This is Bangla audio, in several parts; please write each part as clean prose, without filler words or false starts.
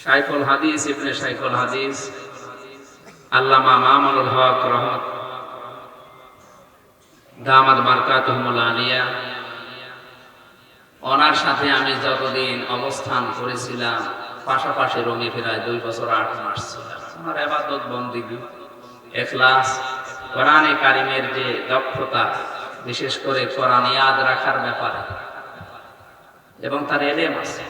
শাইখুল হাদিস ইবনে শাইখুল হাদিস আল্লামা মামুনুল হক রহমত দামাত বারকাতুহুল আলিয়া, ওনার সাথে আমি যতদিন অবস্থান করেছিলাম পাশাপাশি রঙে ফেরায় 2 বছর 8 মাস ছিলাম। আমার ইবাদত বন্দেগী, ইখলাস, কোরআনে কারিমের যে দক্ষতা, বিশেষ করে কোরআন ইয়াদ রাখার ব্যাপারে এবং তার ইলম আছে,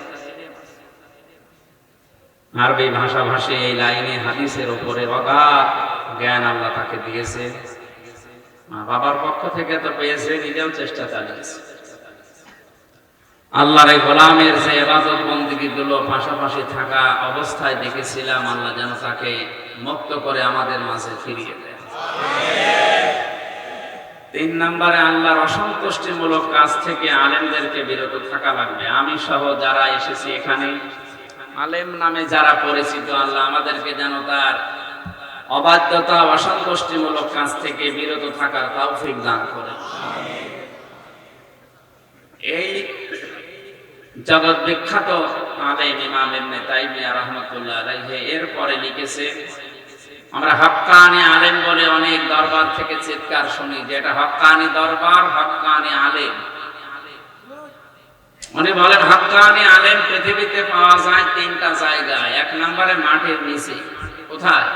আরবি ভাষাভাষী এই লাইনে হাদিসের উপরে অগাধ জ্ঞান আল্লাহ তাকে দিয়েছে। মা বাবার পক্ষ থেকে তো পেয়েছে, নিজেও চেষ্টা চালিয়েছে। আল্লাহর এই গোলামের যে ইবাদত বন্দেগী গুলো পাশাপাশি থাকা অবস্থায় দেখেছিলাম, আল্লাহ যেন তাকে মুক্ত করে আমাদের মাঝে ফিরিয়ে দেয়। 3 নম্বরে আল্লাহর অসন্তুষ্টিমূলক কাজ থেকে আলেমদেরকে বিরত থাকা লাগবে। আমি সহ যারা এসেছি এখানে আলেম নামে যারা পরিচিত, আল্লাহ আমাদেরকে যেন তার অবাধ্যতা, অসন্তুষ্টিমূলক কাজ থেকে বিরত থাকার তৌফিক দান করে। এই জগৎ বিখ্যাত আলেম ইমাম ইবনে তাইমিয়া রাহমাতুল্লাহ আলাইহি এরপরে লিখেছে, আমরা হক্কানি আলেম বলে অনেক দরবার থেকে চিৎকার শুনি, যেটা হক্কানি দরবার, হক্কানি আলেম। উনি বলেন হক্কানি আলেম পৃথিবীতে পাওয়া যায় 3টা জায়গায়। 1 নম্বরে মাটির নিচে। কোথায়?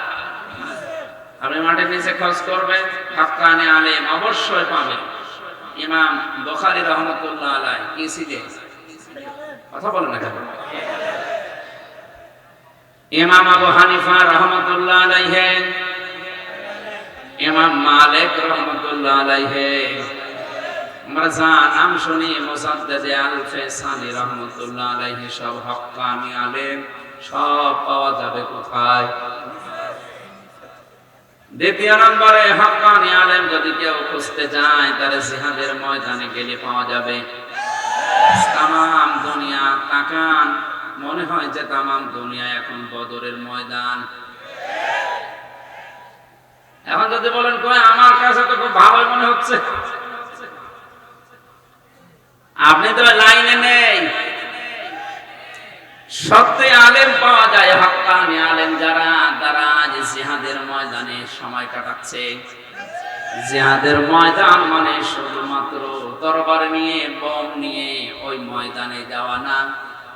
আপনি মাটির নিচে খোঁজ করবেন, হক্কানি আলেম অবশ্যই পাবেন। ইমাম বুখারী রাহমাতুল্লাহ আলাইহি কি ছিলেন? কথা বলেন না কেন? ইমাম আবু হানিফা রাহমাতুল্লাহ আলাইহি, ইমাম মালিক রাহমাতুল্লাহ আলাইহি, আমরা যা নাম শুনি মুসাদ্দাদ আল-ফিসানি রাহমাতুল্লাহ আলাইহি, সব হক্কানি আলেম। সব পাওয়া যাবে কোথায়? 2 নম্বরে হক্কানি আলেম যদি কেউ খুঁজতে যায়, তাহলে জিহাদের ময়দানে গেলে পাওয়া যাবে। তামাম দুনিয়া তাকান, মনে হয় যে তামাম দুনিয়া এখন বদরের ময়দান। এখন যদি বলেন কই আমার কাছে তো খুব ভালো মনে হচ্ছে, আপনি তো লাইনে নেই। সত্যি আলেম পাওয়া যায়, হক্কানি আলেম যারা, তারা যে জিহাদের ময়দানে সময় কাটাচ্ছে। জিহাদের ময়দান মানে শুধুমাত্র তরবারি নিয়ে, বোম নিয়ে ওই ময়দানে যাওয়া না।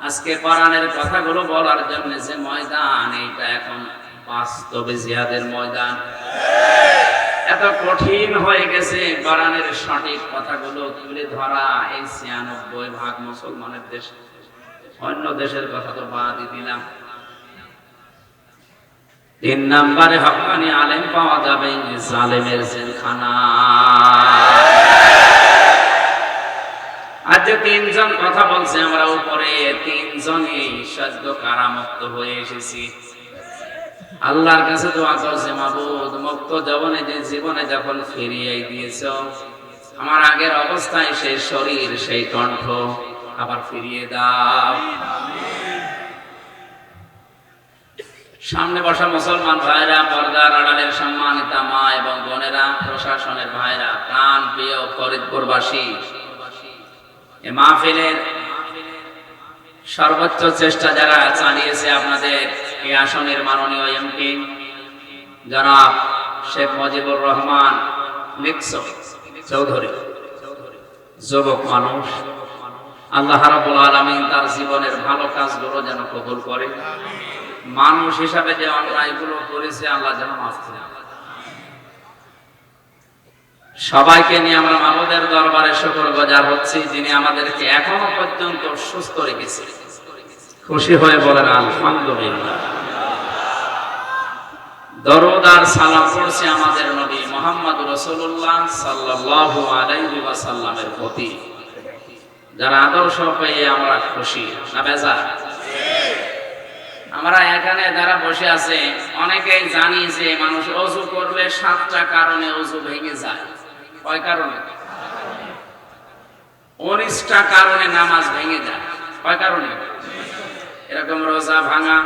আজকে কোরআনের কথাগুলো বলার জন্য যে ময়দান, এইটা এখন বাস্তবে জিহাদের ময়দান। এত কঠিন হয়ে গেছে কোরআনের সঠিক কথাগুলো তুলে ধরা এই 96% মুসলমানের দেশে। অন্য দেশের কথা তো বাদই দিলাম। 3 নম্বরে হক্কানি আলেম পাওয়া যাবে জালেমের জেলখানা। আজ 3 জন কথা বলছে, আমরা উপরে 3 জনই সদ্য কারামুক্ত হয়ে এসেছি। আল্লাহর কাছে দোয়া করছে, মাবুদ মুক্ত জীবনে যখন ফিরিয়ে দিয়েছো, আমার আগের অবস্থায় সেই শরীর, সেই কণ্ঠ আবার ফিরিয়ে দাও। সামনে বসা মুসলমান ভাইরা, পর্দার আড়ালের সম্মানিতা মা এবং বোনেরা, প্রশাসনের ভাইরা, প্রাণ প্রিয় ফরিদপুরবাসী, এ মাহফিলের সর্বোচ্চ চেষ্টা যারা চালিয়েছে, আপনাদের এই আসনের মাননীয় এমপি জনাব শেখ মুজিবুর রহমান লিকসো চৌধুরী, যুবক মানুষ, আল্লাহ রাব্বুল আলামিন তার জীবনের ভালো কাজগুলো যেন কবুল করে। মানুষ হিসাবে যে অন্যায়গুলো করেছে, আল্লাহ যেন মাফ করে। সবাইকে নিয়ে আমরা মাবুদের দরবারে শুকরগুজার হচ্ছি, যিনি আমাদেরকে এখনো পর্যন্ত সুস্থ রেখেছে। খুশি হয়ে বলেন আলহামদুলিল্লাহ। দরুদ আর সালাম পড়ছি আমাদের নবী মুহাম্মদ রাসূলুল্লাহ সাল্লাল্লাহু আলাইহি ওয়াসাল্লামের প্রতি, যারা আদর্শ পেয়ে আমরা খুশি না বেজার। আমরা এখানে যারা বসে আছে, অনেকেই জানি যে মানুষ ওযু করলে 7টা কারণে ওযু ভেঙে যায়। কয় কারণে? 19টা কারণে নামাজ ভেঙে যায়। কয় কারণে? এরকম রোজা ভাঙা,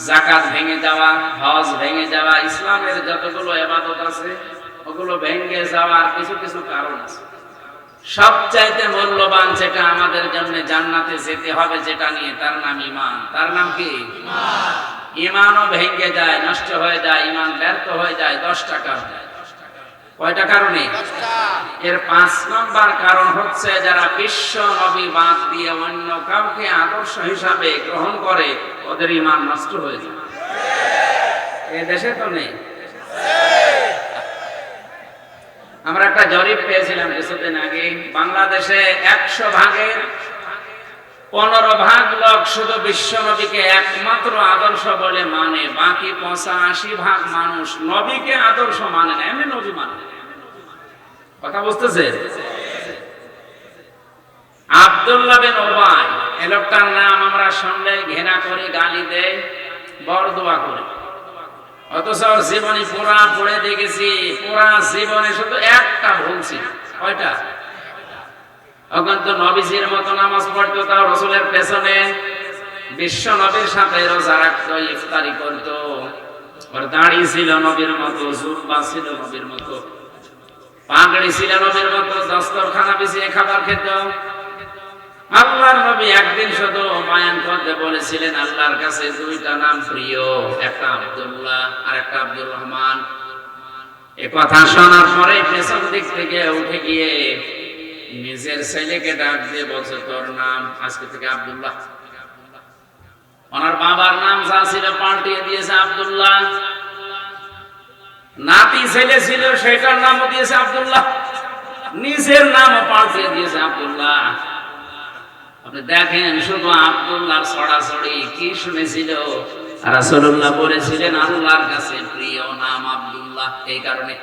যাকাত ভেঙে যাওয়া, হজ ভেঙে যাওয়া, ইসলামের যতগুলো ইবাদত আছে ওগুলো ভেঙে যাওয়ার কিছু কিছু কারণ আছে। সবচাইতে মূল্যবান যেটা আমাদের জন্য জান্নাতে যেতে হবে, যেটা নিয়ে, তার নাম ঈমান। তার নাম কি? ঈমান। ইমানও ভেঙে যায়, নষ্ট হয়ে যায়, ইমান ব্যর্থ হয়ে যায় 10টা কারণে। কয়টা কারণে? এর 5 নম্বর কারণ হচ্ছে যারা বিশ্ব নবী বাদ দিয়ে অন্য কাউকে আদর্শ হিসাবে গ্রহণ করে ওদের ইমান নষ্ট হয়ে যায়। এ দেশে তো নেই। আমরা একটা জরিপ পেয়েছিলাম কিছুদিন আগে, বাংলাদেশে 100 ভাগের 15 ভাগ লোক শুধু বিশ্ব নবীকে একমাত্র আদর্শ বলে মানে, বাকি 85 ভাগ মানুষ নবীকে আদর্শ মানে না, এমনি নবী মানে। কথা বুঝতেছে? আব্দুল্লাহ বিন উবাই, এই লোকটার নাম আমরা শুনলে ঘৃণা করি, গালি দেই, বরদোয়া করি, অথচ ওর জীবনী পুরা পড়ে দেখেছি, পুরা জীবনে শুধু একটা ভুল ছিল। কয়টা? এখন তো নবীজির মতো নামাজ পড়তো, তাও রসুলের পেছনে, বিশ্ব নবীর সাথে রোজা রাখতো, ইফতারি করতো, ওর দাড়ি ছিল নবীর মতো, জুব্বা ছিল নবীর মতো, পাগড়ি ছিল নবীর মতো, দস্তরখানা বিছিয়ে খাবার খেত। আল্লাহর নবী একদিন শুধু বয়ান করতে বলেছিলেন, আল্লাহর কাছে 2টা নাম প্রিয়, একটা আব্দুল্লাহ আর একটা আব্দুর রহমান। এ কথা শোনার পরে পেছন দিক থেকে উঠে গিয়ে নিজের ছেলেকে ডাক দিয়ে বলছে, তোর নাম আজকে থেকে আব্দুল্লাহ। ওনার বাবার নাম যা ছিল পাল্টিয়ে দিয়েছে আব্দুল্লাহ, নাতি ছেলে ছিল সেটার নামও দিয়েছে আব্দুল্লাহ, নিজের নামও পাল্টিয়ে দিয়েছে আব্দুল্লাহ। আপনি দেখেন শুধু আব্দুল্লাহর ছড়াছড়ি কি শুনেছিল, রাসূলুল্লাহ বলেছিলেন আল্লাহর কাছে প্রিয় নাম আব্দুল্লাহ। এই কারণে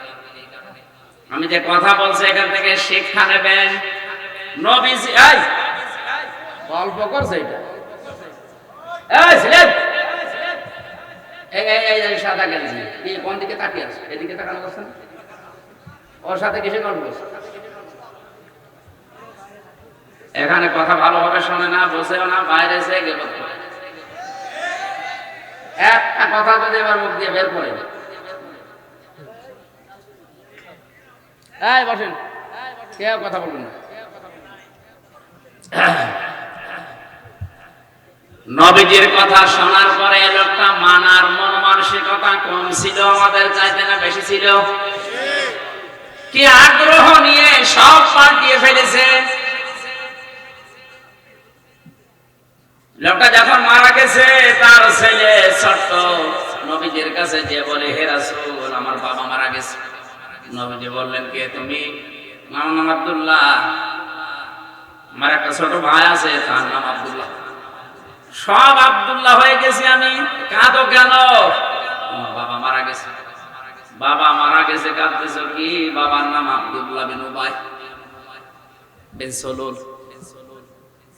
আমি যে কথা বলছি এখান থেকে শিক্ষা নেবেন। নবীজি এই গল্প করছে, এটা এই ছেলে এই সাদা গেঞ্জি কি কোন দিকে তাকিয়ে আছে? এদিকে তাকানো করছেন, ওর সাথে কিসে গল্প করছে? এখানে কথা ভালোভাবে শোনে না, বসেও না, বাইরে এসে গেবত করে। একটা কথা যদি এবার মুখ দিয়ে বের করে, এই বসেন, কেউ কথা বলবেন না। নবীজির কথা শোনার পরে লোকটা মানার মন মানসিকতা কম ছিল আমাদের চাইতে না বেশি ছিল? কি আগ্রহ নিয়ে সব পাল্টিয়ে ফেলেছে। লোকটা যখন মারা গেছে তার ছেলে ছোট্ট নবীজির কাছে যে বলে, হে রাসূল আমার বাবা মারা গেছে। নবীজি বললেন, কে তুমি? আমার নাম আব্দুল্লাহ, আমার একটা ছোট ভাই আছে তার নাম আব্দুল্লাহ। সব আব্দুল্লাহ হয়ে গেছি আমি, কাঁদো কেন? বাবা মারা গেছে। বাবা মারা গেছে, কাঁদতেছো কি? বাবার নাম আব্দুল্লাহ বিন উবাই বিন সলুল।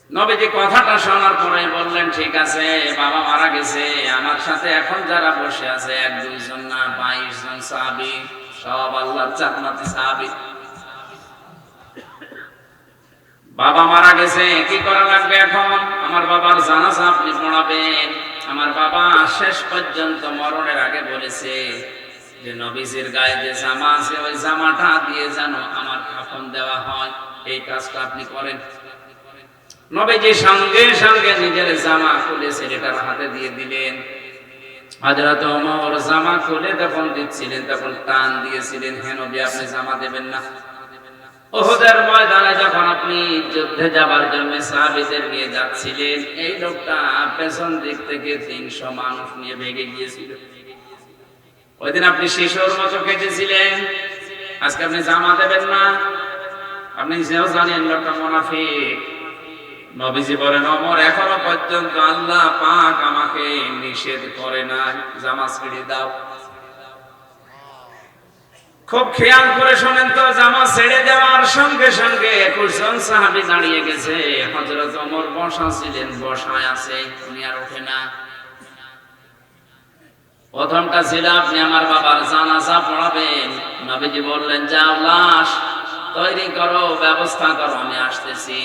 নবীজি কথাটা শোনার পরে বললেন, ঠিক আছে বাবা মারা গেছে, আমার সাথে এখন যারা বসে আছে 1-2 জন না 22 জন সাহাবী, সব আল্লাহর জান্নাতি সাহাবী। বাবা মারা গেছে, কি করা লাগবে এখন? আমার বাবার জানাজা আপনি পড়াবেন। আমার বাবা শেষ পর্যন্ত মরণের আগে বলেছে যে নবীজির গায়ে যে জামা আছে ওই জামাটা দিয়ে যেন আমার কাফন দেওয়া হয়, এই কাজটা আপনি করেন। নবীজি সঙ্গে সঙ্গে নিজের জামা খুলে ছেলেটার হাতে দিয়ে দিলেন। হযরত ওমর জামা খুলে তখন দিচ্ছিলেন, তখন টান দিয়েছিলেন, হে নবী আপনি জামা দেবেন না। উহুদের ময়দানে যখন আপনি যুদ্ধে যাবার জন্য সাহাবীদের নিয়ে যাচ্ছিলেন, এই লোকটা পেছন দিক থেকে 300 মানুষ নিয়ে ভেগে গিয়েছিল। ওইদিন আপনি শিশুর মতো কেঁদেছিলেন, আজকে আপনি জামা দেবেন না। আপনি যেও জানেন লোকটা মুনাফিক। নবীজি বলেন, ওমর এখনো পর্যন্ত আল্লাহ পাক আমাকে নিষেধ করে না, জামা ছেড়ে দাও। খুব খেয়াল করে শোনেন তো, জামা ছেড়ে দেওয়ার সঙ্গে সঙ্গে 21 জন সাহাবী দাঁড়িয়ে গেছে। হযরত ওমর বসা ছিলেন, বসায় আছে, উনি আর ওঠে না। প্রথমটা ছিল আপনি আমার বাবার জানাজা পড়াবেন। নবীজি বললেন, যাও লাশ তৈরি করো, ব্যবস্থা করো, আমি আসতেছি।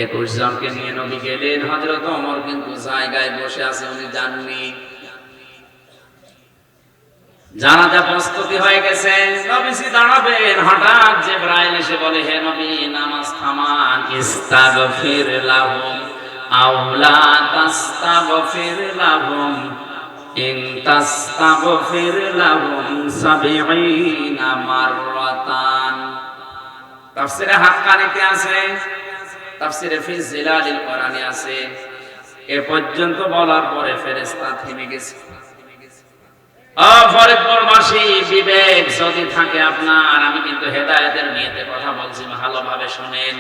21 জনকে নিয়ে নবী গেলেন। হযরত ওমর কিন্তু জায়গায় বসে আছে, উনি যাননি। জানাজা প্রস্তুতি হয়ে গেছে, নবীজি দাঁড়াবেন। হঠাৎ জিবরাইল এসে বলে, হে নবী নামাজ থামান, ইস্তাগফির লাহুম, আও লা তাস্তাগফির লাহুম ইন তাস্তাগফির লাহুম ৭০ মাররাতান। তাফসীরে হাক্কানীতে আছে, তাফসীরে ফি জিলালিল কোরআনে আছে। এ পর্যন্ত বলার পরে ফেরেশতা থেমে গেছে। ফরিদপুরবাসী, বিবেক যদি থাকে আপনার, আমি কিন্তু হেদায়েতের নিয়তে কথা বলছি, ভালোভাবে শুনেন।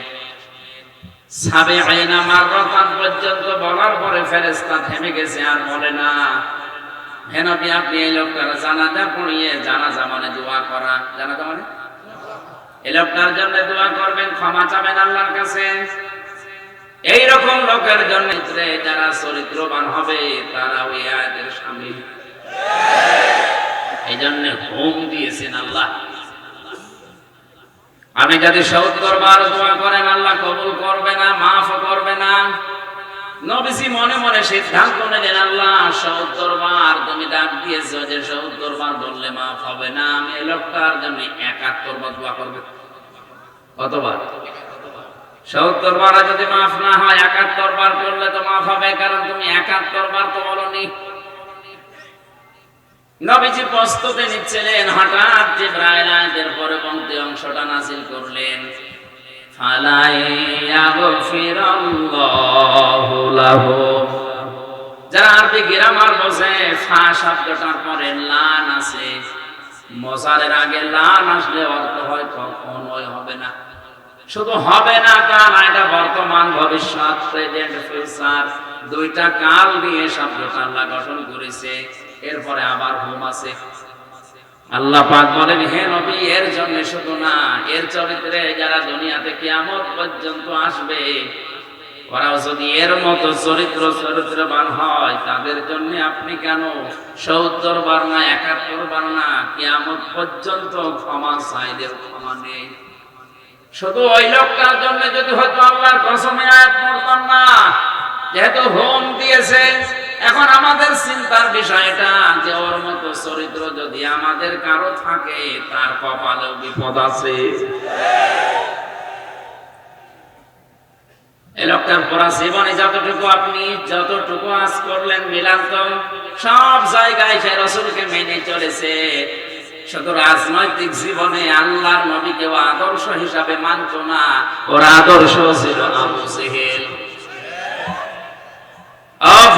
৭০ মাররাতান পর্যন্ত বলার পরে ফেরেশতা থেমে গেছে, আর বলে না। হে নবী, আপনি এই লোকটার জানাজা পড়িয়ে, জানাজা মানে দোয়া করা, জানাজা মানে এই লোকটার জন্য দোয়া করবেন, ক্ষমা চাবেন আল্লাহর কাছে। এইরকম লোকের জন্য যারা চরিত্রবান হবে তারা ওই আয়াতের শামিল। এই জন্য হুম দিয়েছেন আল্লাহ। আমি যদি ৭০ বার দোয়া করেন, আল্লাহ কবুল করবে না, মাফ করবে না। নবীজি মনে মনে সিদ্ধান্ত নিলেন, আল্লাহ ৭০ বার তুমি ডাক দিয়েছো, যে ৭০ বার বললে মাফ হবে না, আমি এই লোকটার জন্য ৭১ বার দোয়া করব। কতবার? ৭০ বার যদি মাফ না হয়, ৭১ বার করলে তো মাফ হবে, কারণ তুমি ৭১ বার তো বলনি। নবীজি প্রস্তুতি নিচ্ছিলেন, হঠাৎ জিবরাইল আয়াতের পরবর্তী অংশটা নাযিল করলেন, ফালা ইয়াগফিরাল্লাহু লাহু। যারা আরবি গ্রামার বোঝে, ফা শব্দটার পরে লান আছে, মজারের আগে লান আসলে অর্থ হয় কখনোই হবে না। শুধু হবে না তা না, এটা বর্তমান, ভবিষ্যৎ, প্রেজেন্ট, ফিউচার, দুইটা কাল নিয়ে শব্দটা আল্লাহ গঠন করেছে। এরপরে আবার হুম আছে। আল্লাহ পাক বলেন, হে নবী, এর জন্য শুধু না, এর চরিত্রে যারা দুনিয়াতে কিয়ামত পর্যন্ত আসবে, ওরাও যদি এর মতো চরিত্রবান হয়, তাদের জন্য আপনি কেন ৭০ বার না ৭১ বার না, কিয়ামত পর্যন্ত ক্ষমা চাইলেও ক্ষমা নেই। শুধু ওই লোকটার জন্য যদি হয়তো আল্লাহর কসমে আয়াত পড়তাম না, যেহেতু হুম দিয়েছে। এখন আমাদের চিন্তার বিষয়টা যে ওর মতো চরিত্র যদি আমাদের কারো থাকে, তার কপালেও বিপদ আছে। এই লোকটার পুরা জীবনে যতটুকু আজ করলেন মিলান্ত, সব জায়গায় সে রাসূলকে মেনে চলেছে। শুধু রাজনৈতিক জীবনে আল্লাহর নবীকেও আদর্শ হিসাবে মানত না। ওর আদর্শ ছিল আবু জেহেল।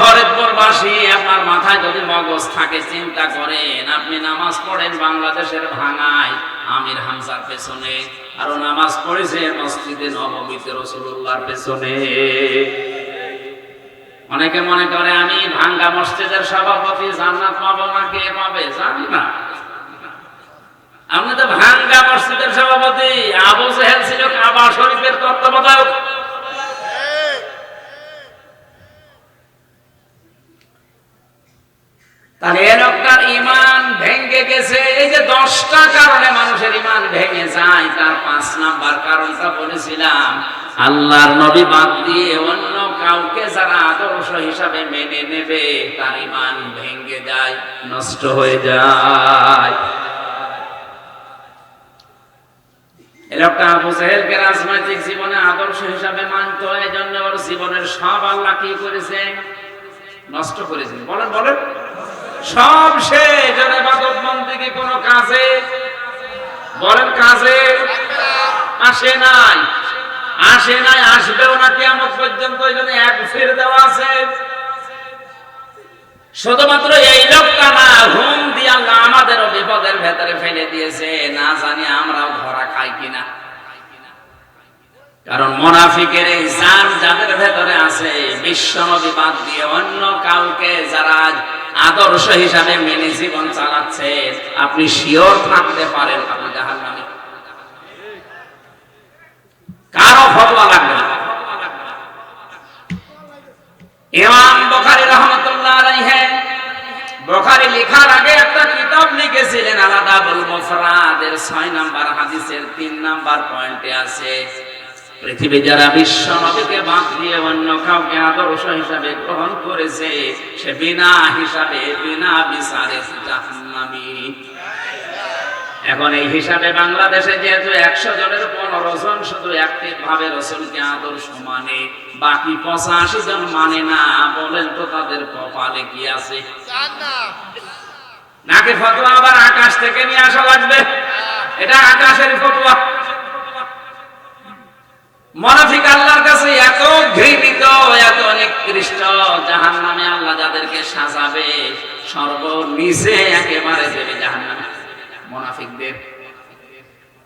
ফরিদপুরবাসী, আপনার মাথায় যদি মগজ থাকে, চিন্তা করেন, আপনি নামাজ পড়েন বাংলাদেশের ভাঙায় আমির হামজার পেছনে, আরো নামাজ পড়েছে মসজিদে নববীতে রাসূলুল্লাহর পেছনে। অনেকে মনে করে আমি ভাঙ্গা মসজিদের সভাপতি, জান্নাত পাবো না, কে পাবে জানি না। আপনি তো ভাঙ্গা মসজিদের সভাপতি। আবু জেহেল ছিল কাবা শরীফের তত্ত্বাবধায়ক। তাহলে এ লোকটার ঈমান ভেঙে গেছে। এই যে 10টা কারণে মানুষের ঈমান ভেঙে যায়, তার 5 নাম্বার কারণটা বলেছিলাম, আল্লাহর নবী বাদ দিয়ে অন্য কাউকে যারা আদর্শ হিসাবে মেনে নেবে, তার ঈমান ভেঙে যায়, নষ্ট হয়ে যায়। এই লোকটা আবু জেহেলকে রাজনৈতিক জীবনে আদর্শ হিসাবে মানত, এই জন্য ওর জীবনের সব আল্লাহ কি করেছে? নষ্ট করেছে। বলেন বলেন, সব শেষ। ইবাদত বন্দেগী কোনো কাজে, বলেন কাজে আসে নাই, আসবেও না কিয়ামত পর্যন্ত। এই জন্য এক ফির দেওয়া আছে। শুধুমাত্র এই লোকটা না, হুম দিয়ে আল্লাহ আমাদেরও বিপদের ভেতরে ফেলে দিয়েছে, না জানি আমরাও ধরা খাই কিনা। কারণ মুনাফিকের এই জান যাদের ভেতরে আছে, বিশ্বনবী বাদ দিয়ে অন্য কাউকে যারা আদর্শ হিসাবে মেনে জীবন চালাচ্ছে, আপনি শিওর থাকতে পারেন আপনি জাহান্নামী। কারো ফতোয়া লাগবে না। ইমাম বুখারী রাহমাতুল্লাহ আলাইহি, বুখারী লেখার আগে একটা কিতাব লিখেছিলেন আল-আদাবুল মুফরাদের 6 নাম্বার হাদিসের 3 নাম্বার পয়েন্টে আছে, পৃথিবী যারা বিশ্ব নবীকে বাদ দিয়ে অন্য কাউকে আদর্শ হিসাবে গ্রহণ করেছে, সে বিনা হিসাবে বিনা বিচারে জাহান্নামী। এখন এই হিসাবে বাংলাদেশে যেহেতু 100 জনের 15 জন শুধু অ্যাক্টিভ ভাবে রাসূলকে আদর্শ মানে, বাকি 85 জন মানে না, বলেন তো তাদের কপালে কি আছে? নাকি ফতোয়া আবার আকাশ থেকে নিয়ে আসা লাগবে? এটা আকাশের ফতোয়া। মুনাফিক আল্লাহর কাছে এত ঘৃণিত, এত নিকৃষ্ট, জাহান্নামে আল্লাহ যাদেরকে সাজাবে সর্বনিচে একেবারে দেবে জাহান্নামে মুনাফিকদের।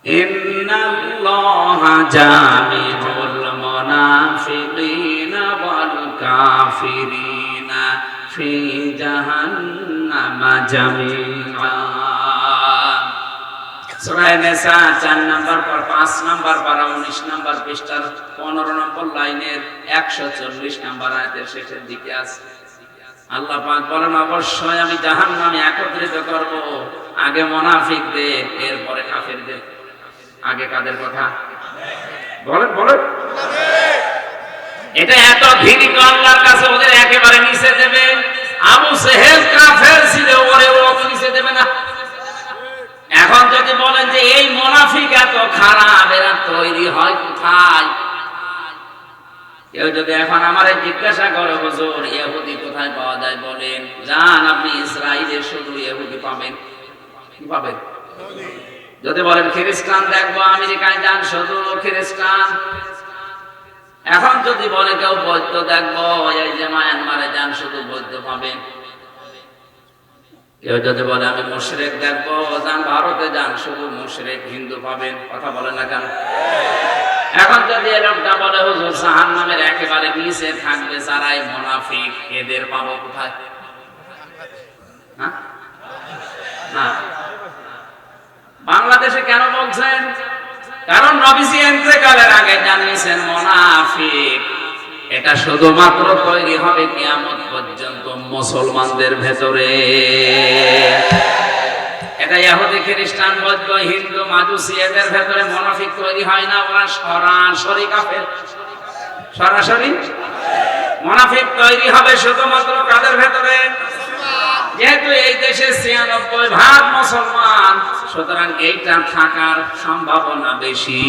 ইন্নাল্লাহা জামিউল মুনাফিকিনা ওয়াল কাফিরিনা ফি জাহান্নামা জামিআ। সূরা নিসা 4 নাম্বার পর 5 নাম্বার পারা 19 নাম্বার পৃষ্ঠার 15 নম্বর লাইনের 140 নাম্বার আয়াতের শেষের দিকে আছে। আল্লাহ পাক বলেন, অবশ্যই আমি জাহান্নামে একত্রিত করব, আগে মুনাফিকদের, এরপরে কাফেরদের। আগে কাদের কথা বলেন? বলেন। এটা এত ঘৃণিত আল্লাহর কাছে, ওদের একেবারে নিচে দেবে। আবু সেহেল কাফের ছিল, ওরে ও নিচে দেবে না। এখন যদি বলেন যে এই মুনাফিক এত খারাপ, এরা তৈরি হয় কোথায়? কেউ যদি এখন আমারে জিজ্ঞাসা করে, হুজুর ইহুদি কোথায় পাওয়া যায় বলেন, জান আপনি ইসরায়েলে শুধু ইহুদি পাবেন। কি পাবেন? যদি বলেন খ্রিস্টান দেখবো, আমেরিকায় যান শুধু খ্রিস্টান। এখন যদি বলে কেউ বৌদ্ধ দেখবো, এই যে মায়ানমারে যান শুধু বৌদ্ধ পাবেন। কেউ যদি বলে আমি মুশরিক দেখবো, যান ভারতে যান শুধু মুশরিক হিন্দু পাবেন। কথা বলে না কেন? এখন যদি এই লোকটা বলে হুজুর জাহান্নামের একেবারে নিচে থাকবে যারাই মুনাফিক, এদের পাবো কোথায়? না, বাংলাদেশে কেন বলছেন? কারণ নবীজি ইন্তেকালের আগে জানিয়েছেন মুনাফিক এটা শুধুমাত্র তৈরি হবে কিয়ামত পর্যন্ত মুসলমানদের ভেতরে। এটা ইহুদি, খ্রিস্টান, বৌদ্ধ, হিন্দু, মাজুসি এদের ভেতরে মুনাফিক তৈরি হয় না, ওরা সরাসরি কাফের। সরাসরি মুনাফিক তৈরি হবে শুধুমাত্র কাদের ভেতরে? যেহেতু এই দেশে 96% মুসলমান, সুতরাং এইটা থাকার সম্ভাবনা বেশি।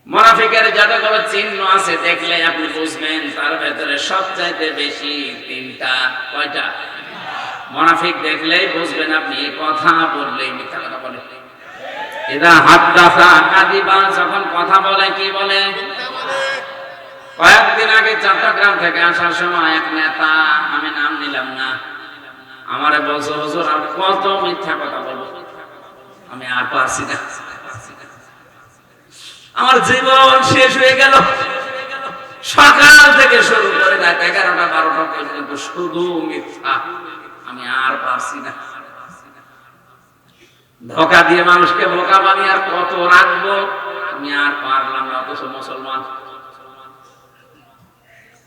মুনাফিকের যতগুলো চিহ্ন আছে দেখলে আপনি বুঝবেন তার ভেতরে সবচাইতে বেশি 3টা। কয়টা? মুনাফিক দেখলেই বুঝবেন আপনি কথা বললেই মিথ্যা কথা বলে। এরা হাদ্দাসা কাযিবা, যখন কথা বলে কি বলে? কয়েকদিন আগে চট্টগ্রাম থেকে আসার সময় এক নেতা, আমি নাম নিলাম না, আমারে বলছে হুজুর আর কত মিথ্যা কথা বলবো, আমি আর পারছি না, আমার জীবন শেষ হয়ে গেল। সকাল থেকে শুরু করে রাত 11টা 12টা পর্যন্ত শুধু মিথ্যা, আমি আর পারছি না। ধোঁকা দিয়ে মানুষকে বোকা বানিয়ে আর কত রাখবো, আমি আর পারলাম না। অথচ মুসলমান।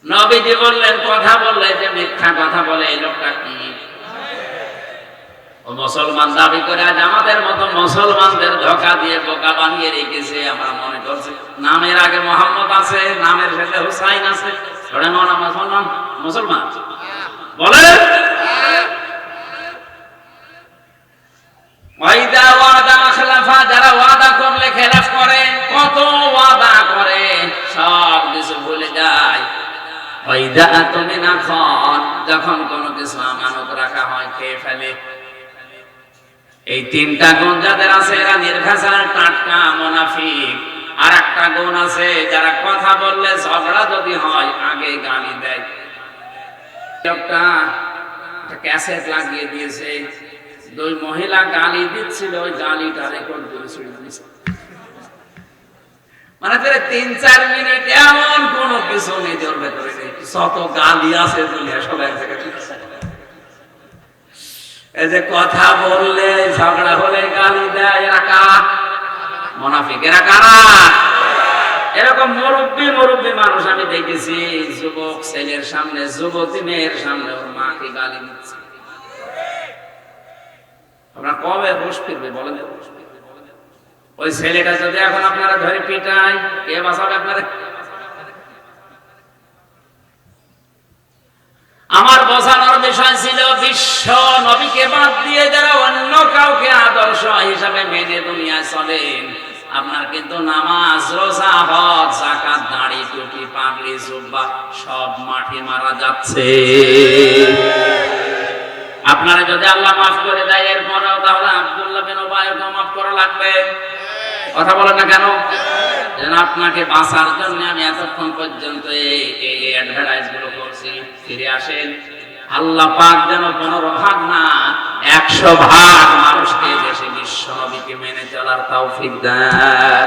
নবীজি বললেন কথা বললে যে মিথ্যা কথা বলে, এই লোকটা কি? ও মুসলমান দাবি করে আজ আমাদের মতো মুসলমানদের ধোঁকা দিয়ে বোকা বানিয়ে রেখেছে। আমরা মনে করছি নামের আগে মোহাম্মদ আছে, নামের শেষে হুসাইন আছে, ওটা মনে মুসলমান। মুসলমান বলে ওয়াইদা ওয়াদা আখলাফা, যারা ওয়াদা করলে খেলাফ করে, কত ওয়াদা করে সব কিছু ভুলে যায়। ওয়াইদা তুমিনা খান, যখন কোনো কিছু আমানত রাখা হয় খেয়ে ফেলে। এই 3টা গুণ যাদের আছে এরা নির্ভেজাল টাটকা মুনাফিক। আর একটা গুণ আছে, যারা কথা বললে ঝগড়া যদি হয় আগে গালি দেয়। একটা ক্যাসেট লাগিয়ে দিয়েছে, 2 মহিলা গালি দিচ্ছিল, ওই গালিটা রেকর্ড করে ছেড়ে দিয়েছে। মানে 3-4 মিনিট এমন কোন কিছু নিজের ভেতরে নেই, যত গালি আছে দুনিয়া সব এক জায়গায়। এই যে কথা বললে ঝগড়া হলে গালি দেয়, এরা কারা? মুনাফিক। এরা কারা? এরকম মুরব্বী মানুষ আমি দেখেছি, যুবক ছেলের সামনে, যুবতী মেয়ের সামনে ওর মাকে গালি দিচ্ছে। আপনারা কবে হুঁশ ফিরবে বলেন? ওই ছেলেটা যদি এখন আপনারা ধরে পিটায়, কে বাঁচাবে আপনারা? আমার বোঝানোর বিষয় ছিল বিশ্ব নবীকে বাদ দিয়ে যারা অন্য কাউকে আদর্শ হিসাবে মেনে দুনিয়ায় চলেন, আপনার কিন্তু নামাজ, রোজা, হজ, যাকাত, দাড়ি, টুপি, পাগড়ি, জুব্বা সব মাটি মারা যাচ্ছে। আপনারা যদি আল্লাহ মাফ করে দেয় এরপরেও তাহলে আব্দুল্লাহ বিন উবাইকে মাফ করা লাগবে। কথা বলেন না কেন? যেন আপনাকে বাঁচার জন্য আমি এতক্ষণ পর্যন্ত এই অ্যাডভার্টাইজ গুলো করছি। ফিরে আসেন, আল্লাহ পাক যেন 15 ভাগ না 100 ভাগ মানুষকে দেশে বিশ্ব নবীকে মেনে চলার তৌফিক দেন।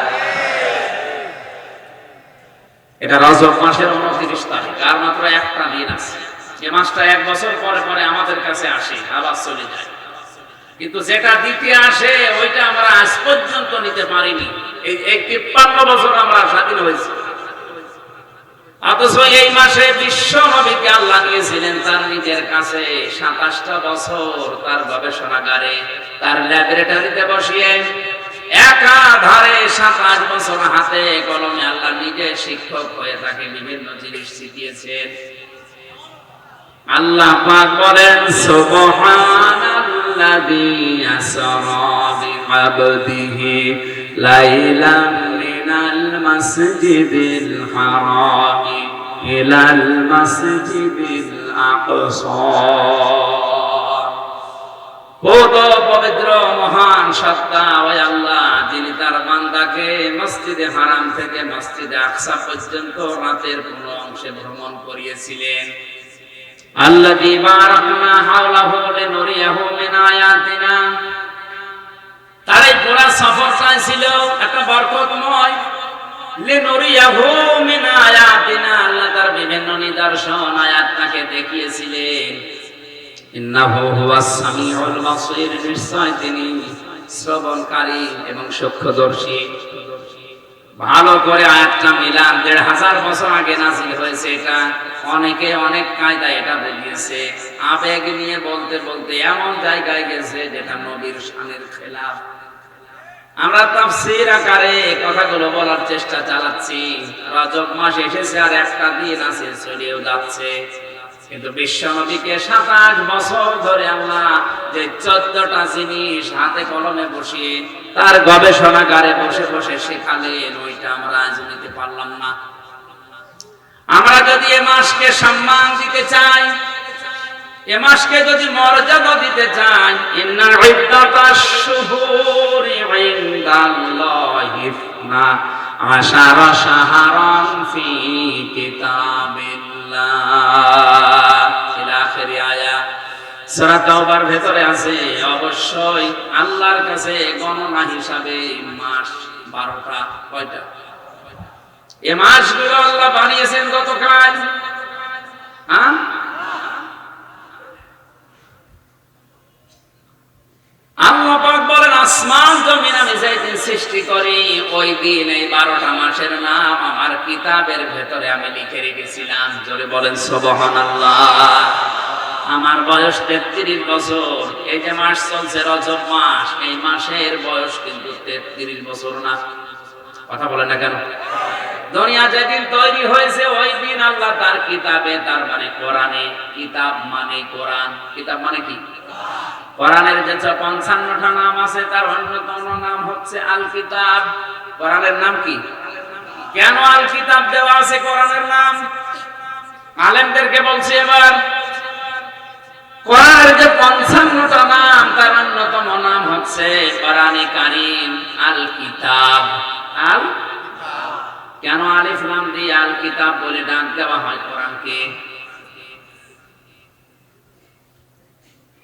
এটা রজব মাসের 29 তারিখ, আর মাত্র একটা দিন আছে। যে মাসটা 1 বছর পরে পরে আমাদের কাছে আসে, আবার চলে যায়, কিন্তু যেটা দিতে আসে ওইটা আমরা আজ পর্যন্ত নিতে পারিনি। এই 53 বছর আমরা স্বাধীন হয়েছি, অথচ এই মাসে বিশ্ব নবীকে আল্লাহ নিয়েছিলেন তার নিজের কাছে 27টা বছর তার গবেষণাগারে, তার ল্যাবরেটরিতে বসিয়ে একাধারে 27 বছর হাতে কলমে আল্লাহ নিজে শিক্ষক হয়ে তাকে বিভিন্ন জিনিস শিখিয়েছেন। আল্লাহ পাক বলেন সুবহানাল্লাযী আসরা বিআবদিহি লাইলাম মিনাল মাসজিদিল হারাম ইলাল মাসজিদিল আকসা। পবিত্র মহান সত্তা ওই আল্লাহ যিনি তার বান্দাকে মসজিদে হারাম থেকে মসজিদে আকসা পর্যন্ত রাতের কোন অংশে ভ্রমণ করিয়েছিলেন। আল্লাযী বারাকনা হাওলাহু লিনুরিয়াহু মিন আয়াতিনা। তার এই পুরা সফরটা ছিল একটা বরকতময়। লিনুরিয়াহু মিন আয়াতিনা, আল্লাহ তার বিভিন্ন নিদর্শন আয়াত তাকে দেখিয়েছিলেন। ইন্নাহু হুয়াস সামিউল বাসীর, নিশ্চয় তিনি শ্রবণকারী এবং চক্ষুদর্শী। ভালো করে আয়াতটা মিলান, 1500 বছর আগে নাযিল হয়েছে। এটা অনেকে অনেক কায়দায় এটা বুঝিয়েছে, আবেগ নিয়ে বলতে বলতে এমন জায়গায় গেছে যেটা নবীর শানের খেলাফ। আমরা তাফসীর আকারে কথাগুলো বলার চেষ্টা চালাচ্ছি। রজব মাস এসেছে আর একটা দিন আছে, চলেও যাচ্ছে, কিন্তু বিশ্ব নবীকে 27 বছর ধরে আল্লাহ যে 14টা জিনিস হাতে কলমে বসিয়ে তার গবেষণাগারে বসে বসে শেখালেন, ওইটা আমরা আজ নিতে পারলাম না। আমরা যদি এ মাসকে সম্মান দিতে চাই, এ মাসকে যদি মর্যাদা দিতে চাই, ইন্না ইদ্দাতাশ শুহুরি ইনদাল্লাহি 12 শাহরান ফি কিতাবিল্লাহ ইলা আখির আয়াত। সূরা তাওবার ভেতরে আছে অবশ্যই আল্লাহর কাছে গণনা হিসাবে মাস 12টা। কয়টা? এই মাসগুলো আল্লাহ বানিয়েছেন গতকাল। আল্লাহ পাক বলেন আসমান জমিন আমি যেদিন সৃষ্টি করি ওই দিন এই 12টা মাসের নাম আমার কিতাবের ভেতরে আমি লিখে রেখেছিলাম। জোরে বলেন সুবহানাল্লাহ। আমার বয়স 33 বছর। এই যে মাস চলছে রজব মাস, এই মাসের বয়স কিন্তু 33 বছর না। কথা বলেন না কেন? দুনিয়া যেদিন তৈরি হয়েছে ওই দিন আল্লাহ তার কিতাবে, তার মানে কোরআনে, কিতাব মানে কোরআন, কিতাব মানে কি? কোরআনের যে 55টা নাম আছে তার অন্যতম নাম হচ্ছে আল কিতাব। কোরআনের নাম কি? কেন আল কিতাব দেওয়া আছে কোরআনের নাম? আলেমদেরকে বলছি এবার, কোরআনের যে 55টা নাম তার অন্যতম নাম হচ্ছে কোরআনে কারীম, আল কিতাব। আল কেন আলিফ লাম দিয়ে আল কিতাব বলে ডাক দেওয়া হয় কোরআনকে?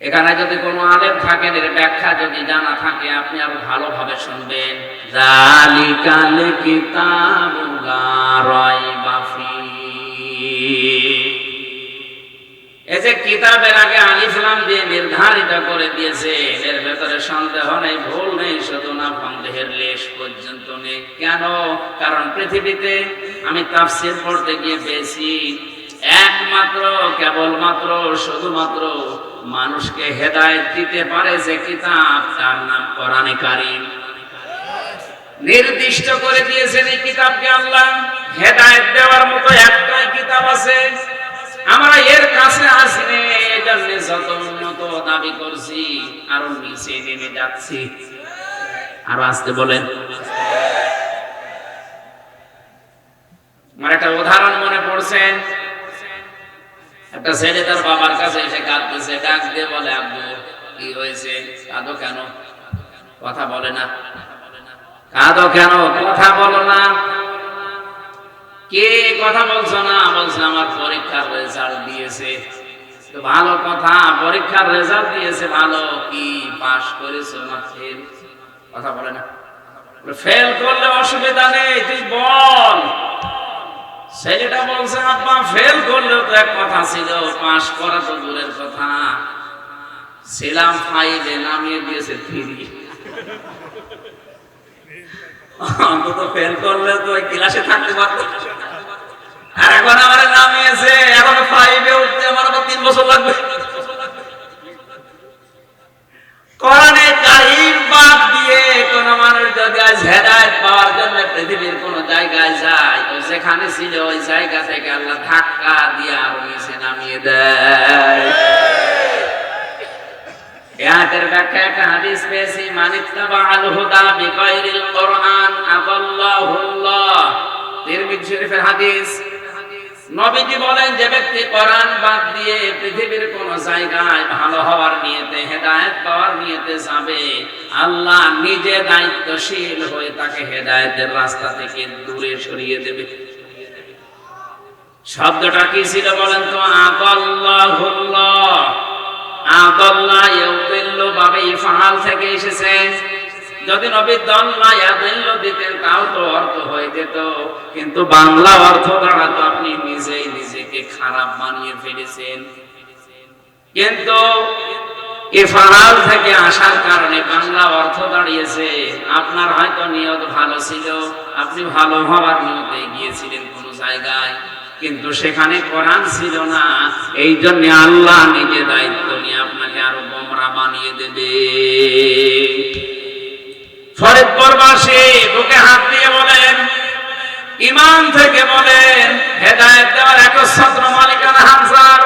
এখানে যদি কোনো আলেম থাকেন এর ব্যাখ্যা যদি জানা থাকে আপনি আরো ভালোভাবে শুনবেন। যালিকাল কিতাবু লা রাইবা ফীহি, এই যে কিতাবের আগে আলিফ লাম দিয়ে নির্ধারিত করে দিয়েছে, এর ভেতরে সন্দেহ নেই, ভুল নেই, শুধু না সন্দেহের লেশ পর্যন্ত নেই। কেন? কারণ পৃথিবীতে আমি তাফসীর পড়তে গিয়ে পেয়েছি একমাত্র কেবলমাত্র শুধুমাত্র মানুষকে হেদায়েত দিতে পারে যে কিতাব, তার নাম কোরআনে কারীম। নির্দিষ্ট করে দিয়েছেন এই কিতাবকে আল্লাহ। হেদায়েত দেওয়ার মতো একটাই কিতাব আছে, আমরা এর কাছে আসিনি, এজন্য যত উন্নত দাবি করছি আরো নিচে নেমে যাচ্ছি। আরো আসতে বলেন। আমার একটা উদাহরণ মনে পড়ছে। একটা ছেলে তার বাবার কাছে এসে কাঁদতেছে, ডাক দিয়ে বলে, আব্বু কি হয়েছে, কাঁদো কেন, কথা বলে না, কাঁদো কেন, কথা বলো না, কে কথা বলছো না? বলছে আমার পরীক্ষার রেজাল্ট দিয়েছে। তো ভালো কথা, পরীক্ষার রেজাল্ট দিয়েছে ভালো, কি পাস করেছো না ফেল? কথা বলে না। ফেল করলে অসুবিধা নেই, তুই বল। ছেলেটা বলছে, আব্বা ফেল করলেও তো এক কথা ছিল, পাস করা তো দূরের কথা, ছিলাম 5-এ, নামিয়ে দিয়েছে 3। অন্তত ফেল করলে তো ওই ক্লাসে থাকতে পারতো, আর এখন আমার নামিয়েছে, এখন 5-এ উঠতে আমার আবার 3 বছর লাগবে। কোরআনে কারীম বাদ দিয়ে কোন মানুষ যদি আজ হেদায়েত পাওয়ার জন্য পৃথিবীর কোন জায়গায় যায়, ও যেখানে ছিল ওই জায়গা থেকে আল্লাহ ধাক্কা দিয়ে আরো নিচে নামিয়ে দেয়। এর ব্যাখ্যা একটা হাদিস পেয়েছি, মানিত্তাবা আল হুদা বিগাইরিল কোরআন আদাল্লাহুল্লাহ, তিরমিজি শরীফের হাদিস। নবীজি বলেন, যে ব্যক্তি কোরআন বাদ দিয়ে পৃথিবীর কোন জায়গায় ভালো হওয়ার নিয়তে, হেদায়েত পাওয়ার নিয়তে যাবে, আল্লাহ নিজে দায়িত্বশীল হয়ে তাকে হেদায়েতের রাস্তা থেকে দূরে সরিয়ে দেবে। শব্দটা কি ছিল বলেন তো? আদাল্লাহুল্লাহ। আদাল্লাহ ইউদিল্লু বাবে ইফআল থেকে এসেছে। যদি নবী দাল্লা ইয়াদিল্লু দিতেন তাও তো অর্থ হয়ে যেত, কিন্তু বাংলা অর্থ দ্বারা তো আপনি নিজেই নিজেকে খারাপ বানিয়ে ফেলেছেন। কিন্তু ইফআল থেকে আসার কারণে বাংলা অর্থ দাঁড়িয়েছে, আপনার হয়তো নিয়ত ভালো ছিল, আপনি ভালো হওয়ার নিয়তে গিয়েছিলেন কোন জায়গায়, কিন্তু সেখানে কোরআন ছিল না, এই জন্য আল্লাহ নিজে দায়িত্ব নিয়ে আপনাকে আরো গোমরা বানিয়ে দেবে। ফরিদপুরবাসী বুকে হাত দিয়ে বলেন, ইমান থেকে বলেন, হেদায়েত দেওয়ার একচ্ছত্র মালিকানা হামজার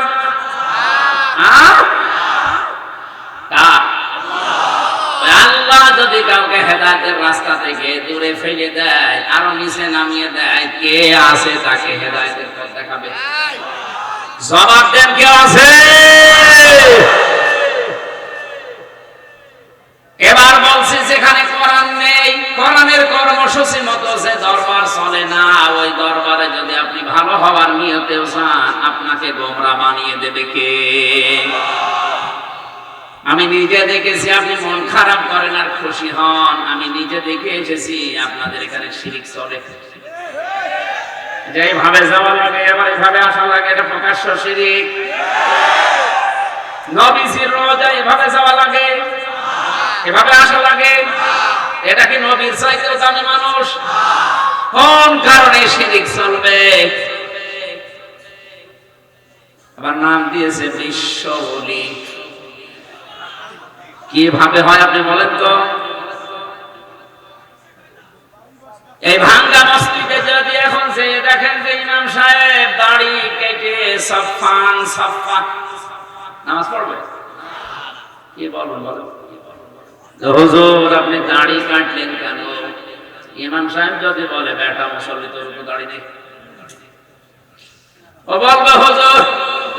আল্লাহ। যদি কাউকে হেদায়েতের রাস্তা থেকে দূরে ফেলে দেয়, আরো নিচে নামিয়ে দেয়, কে আছে তাকে হেদায়েতের পথ দেখাবে? জবাব দেন, কে আছে? এবার বলছি, যেখানে কোরআন নেই, কোরআনের কর্মসূচি মতো যে দরবার চলে না, ওই দরবারে যদি আপনি ভালো হওয়ার নিয়তেও যান, আপনাকে গোমরা বানিয়ে দেবে কে? আমি নিজে দেখেছি, আপনি মন খারাপ করেন আর খুশি হন, আমি নিজে দেখে এসেছি আপনাদের এখানে শিরিক চলে। যেভাবে যাওয়া লাগে এবার এভাবে আসা লাগে, এটা প্রকাশ্য শিরিক। নবীজির রোজায় এভাবে যাওয়া লাগে, এভাবে আসা লাগে, এটা কি নবীর চাইতেও দামি মানুষ? কোন কারণে শিরিক চলবে? আবার নাম দিয়েছে বিশ্ব বলি। কিভাবে হয় আপনি বলেন তো? এই ভাঙ্গা মসজিদে যদি এখন যে দেখেন যে ইমাম সাহেব দাড়ি কেটে সাফান সাফা নামাজ পড়বে, কি বলবেন বলেন? হুজুর আপনি দাড়ি কাটলেন কেন? ইমাম সাহেব যদি বলে, বেটা মুসল্লি তোর তো দাড়ি নেই, ও বলবে, হুজুর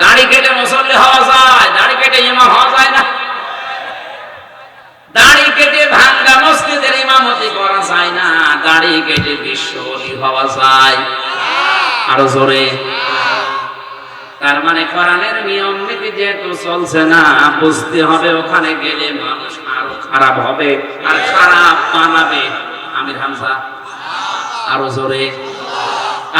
দাড়ি কেটে মুসল্লি হওয়া যায়, দাড়ি কেটে ইমাম হওয়া যায় না। দাড়ি কেটে ভাঙ্গা মসজিদের ইমামতি করা যায় না, দাড়ি কেটে বিশ্ব ওলি হওয়া যায়। আরো জোরে। তার মানে কোরআনের নিয়ম নীতি যেহেতু চলছে না, বুঝতে হবে ওখানে গেলে মানুষ আরো খারাপ হবে আর খারাপ বানাবে। আমির হামজা। আরো জোরে।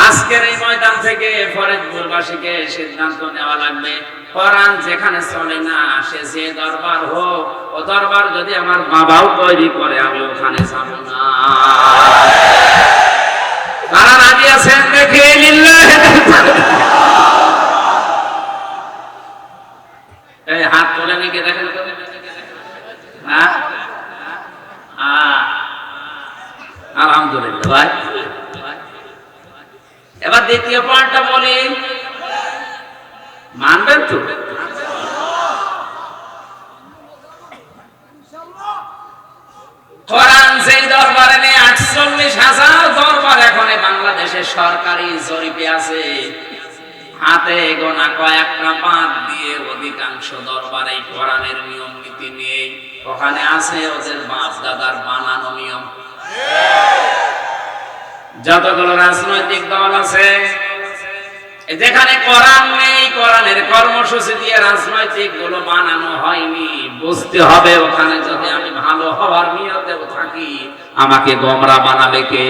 আজকের এই ময়দান থেকে ফরিদপুরবাসীকে সিদ্ধান্ত নেওয়া লাগবে, কোরআন যেখানে চলে না, সে যে দরবার হোক, ও দরবার যদি আমার বাবাও তৈরি করে, আমি ওখানে যাব না। কারা রাজি আছেন দেখে লিল্লাহি। এই হাত তোলে নাকি দেখেন তো? হ্যাঁ, আলহামদুলিল্লাহ ভাই। এবার দ্বিতীয় পয়েন্টটা বলি, মানবেন তো? কোরআন যেই দরবারে নেই 48,000 দরবার এখন বাংলাদেশের সরকারি জরিপে আছে, হাতে গোনা কয়েকটা বাদ দিয়ে অধিকাংশ দরবারে কোরআনের নিয়ম নীতি নেই। ওখানে আছে ওদের বাপ দাদার বানানো নিয়ম। যতগুলো রাজনৈতিক দল আছে যেখানে কোরআন নেই, কোরআনের কর্মসূচি দিয়ে রাজনৈতিক গুলো বানানো হয়নি। বুঝতে হবে ওখানে যদি আমি ভালো হওয়ার নিয়তে থাকি আমাকে গোমরা বানাবে কে?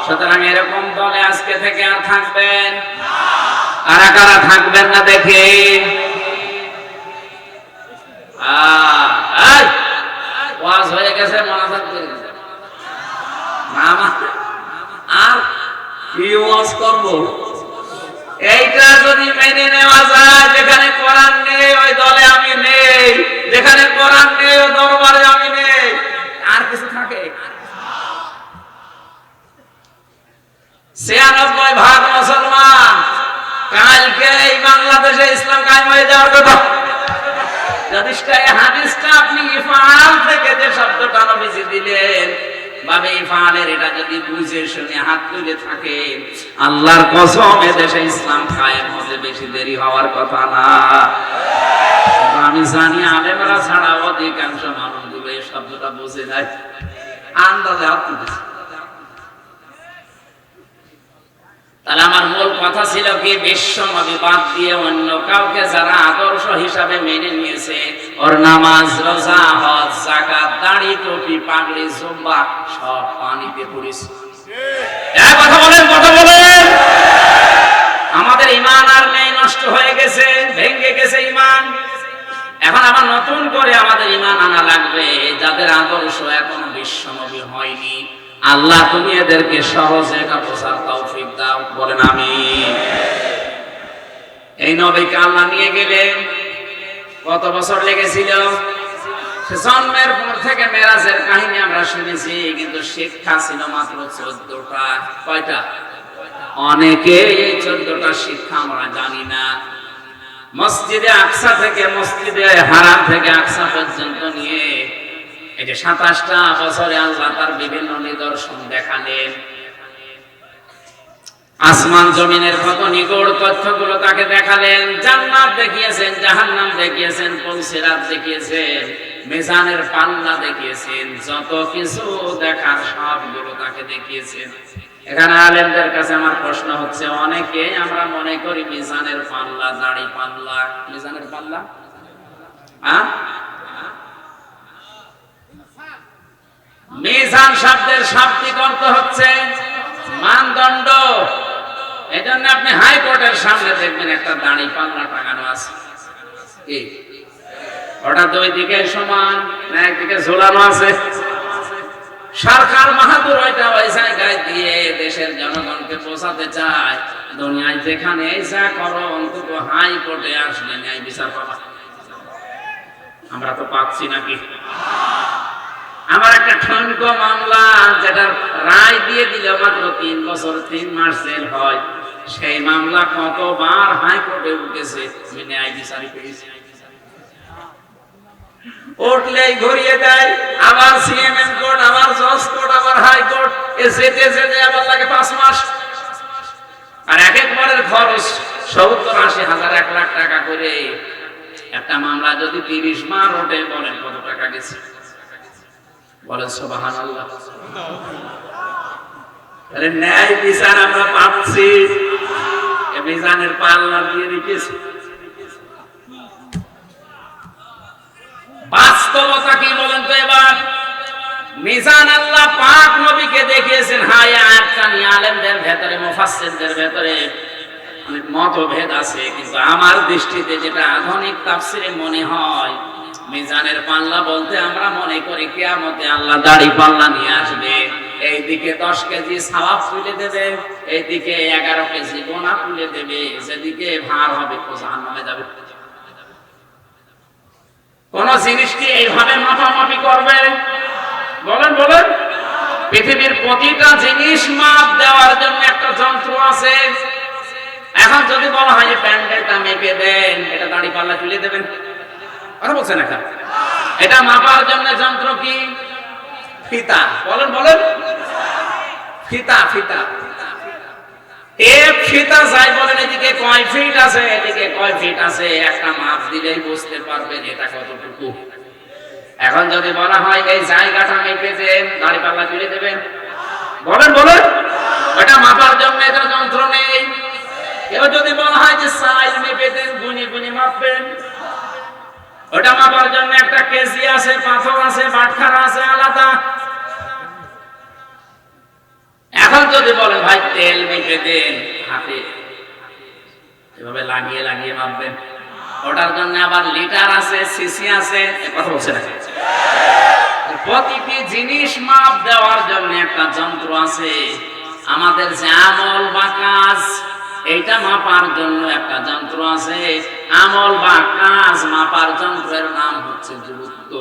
সুতরাং এরকম দলে আজকে থেকে আর থাকবেন? কারা কারা থাকবেন না দেখে? ওয়াজ হয়ে গেছে, মনে থাকবে আর কি ওয়াজ করবো? এইটা যদি মেনে নেওয়া যায়, যেখানে কোরআন নেই ওই দলে আমি নেই, যেখানে কোরআন নেই ওই দরবারে আমি নেই, আর কিছু থাকে? 96% মুসলমান। কালকে এই বাংলাদেশে ইসলাম কায়েম হয়ে যাওয়ার কথা। হাদিসটা আপনি ইফআল থেকে যে শব্দটা নবীজি দিলেন, বাবে ইফআলের এটা যদি বুঝে শুনে হাত তুলে থাকে, আল্লাহর কসম এদেশে ইসলাম কায়েম হতে বেশি দেরি হওয়ার কথা না। আমি জানি আলেমরা ছাড়া অধিকাংশ মানুষগুলো এই শব্দটা বুঝে নাই, আন্দাজে হাত তুলেছে। তাহলে আমার মূল কথা ছিল কি, বিশ্বনবী বাদ দিয়ে অন্য কাউকে যারা আদর্শ হিসাবে মেনে নিয়েছে, ওর নামাজ, রোজা, হজ, যাকাত, দাড়ি, টুপি, পাগড়ি, জুব্বা সব পানিতে পড়েছে। কথা বলেন, কথা বলেন। আমাদের ঈমান আর নেই, নষ্ট হয়ে গেছে, ভেঙে গেছে ঈমান। এখন আবার নতুন করে আমাদের ঈমান আনা লাগবে। যাদের আদর্শ এখনো বিশ্বনবী হয়নি, আল্লাহ তুমি এদেরকে সহজে এটা বোঝার তৌফিক দাও, বলেন আমিন। এই নবীকে আল্লাহ নিয়ে গেলেন, কত বছর লেগেছিল? জন্মের পর থেকে মেরাজের কাহিনী আমরা শুনেছি, কিন্তু শিক্ষা ছিল মাত্র 14টা। কয়টা? অনেকে এই 14টা শিক্ষা আমরা জানি না। মসজিদে আকসা থেকে মসজিদে হারাম থেকে আকসা পর্যন্ত নিয়ে এই যে 27টা বছরে আল্লাহ তার বিভিন্ন নিদর্শন দেখালেন। আসমান জমিনের কত নিগূঢ় তথ্যগুলো তাকে দেখালেন। জান্নাত দেখিয়েছেন, জাহান্নাম দেখিয়েছেন, পুলসিরাত দেখিয়েছেন, মিজানের পাল্লা দেখিয়েছেন, যত কিছু দেখার সবগুলো তাকে দেখিয়েছেন। এখানে আলেমদের কাছে আমার প্রশ্ন হচ্ছে, অনেকে আমরা মনে করি মিজানের পাল্লা, দাড়ি পাল্লা, মিজানের পাল্লা মিজান শব্দের শাব্দিক অর্থ হচ্ছে মানদণ্ড। এই জন্য আপনি হাইকোর্টের সামনে দেখবেন একটা দাড়ি পাল্লা টাঙানো আছে, ওটা দুই দিকে সমান না একদিকে ঝোলানো আছে। সরকার মাহাতুর ওইটা ওই জায়গায় দিয়ে দেশের জনগণকে বোঝাতে চায়, দুনিয়ায় যেখানে যা করো অন্তত হাইকোর্টে আসলে ন্যায় বিচার পাবা। আমরা তো পাচ্ছি নাকি? আমার একটা ঠনকো মামলা, যেটা রায় দিয়ে দিল মাত্র 3 বছর 3 মাস জেল হয়, সেই মামলা কতবার হাইকোর্টে উঠেছে, আমি ন্যায় বিচারই পেয়েছি। উঠলেই ঘুরিয়ে দেয়, আবার সিএমএম কোর্ট, আবার জজ কোর্ট, আবার হাইকোর্ট, যেতে যেতে আবার লাগে 5 মাস। আর এক একবারের খরচ 70-80 হাজার 1 লাখ টাকা করে। একটা মামলা যদি 30 বার ওঠে, বলেন কত টাকা গেছে? বলেন সুবহানাল্লাহ। আরে ন্যায় বিচার আমরা পাচ্ছি, এই মিজানের পাল্লা দিয়ে রেখেছি। বাস্তবতা কি বলেন তো এবার? মিজান আল্লাহ পাক নবীকে দেখিয়েছেন। হায় আয়াতটা নিয়ে আলেমদের ভেতরে, মুফাসসিরদের ভেতরে অনেক মতভেদ আছে, কিন্তু আমার দৃষ্টিতে যেটা আধুনিক তাফসিরে মনে হয়, মিজানের পাল্লা বলতে আমরা মনে করি কিয়ামতে আল্লাহ দাড়ি পাল্লা নিয়ে আসবে, এইদিকে 10 কেজি সওয়াব তুলে দেবে, এইদিকে 11 কেজি গুনাহ তুলে দেবে, যেদিকে ভার হবে জাহান্নামে যাবে। কোন জিনিস কি এইভাবে মাপামাপি করবে? বলেন বলেন। পৃথিবীর প্রতিটা জিনিস মাপ দেওয়ার জন্য একটা যন্ত্র আছে। এখন যদি বলা হয় প্যান্ডেলটা মেপে দেন, এটা দাঁড়িপাল্লা তুলে দেবেন? কথা বলছেন না? এটা মাপার জন্য যন্ত্র কি? ফিতা। বলেন বলেন, ফিতা। ফিতা ফিতা যাই বলেন, এদিকে কয় ফিট আছে, এদিকে কয় ফিট আছে, একটা মাপ দিলেই বুঝতে পারবেন এটা কতটুকু। এখন যদি বলা হয় এই জায়গাটা মেপে দেন, দাঁড়িপাল্লা তুলে দেবেন? বলেন বলেন, এটা মাপার জন্য এটা যন্ত্র নেই। কেউ যদি বলা হয় যে সাইজ মেপে দেন, গুনি গুনি মাপবেন, ওটা মাপার জন্য একটা কেজি আছে, পাথর আছে, বাটখারা আছে আলাদা। এখন যদি বলেন ভাই তেল মেপে দেন, হাতে এভাবে লাগিয়ে লাগিয়ে মাপবেন, ওটার জন্য আবার লিটার আছে, সিসি আছে। কথা বলছে না? প্রতিটি জিনিস মাপ দেওয়ার জন্য একটা যন্ত্র আছে। আমাদের যে আমল বা কাজ, এইটা মাপার জন্য একটা যন্ত্র আছে। আমল বা কাজ মাপার যন্ত্রের নাম হচ্ছে গুরুত্ব।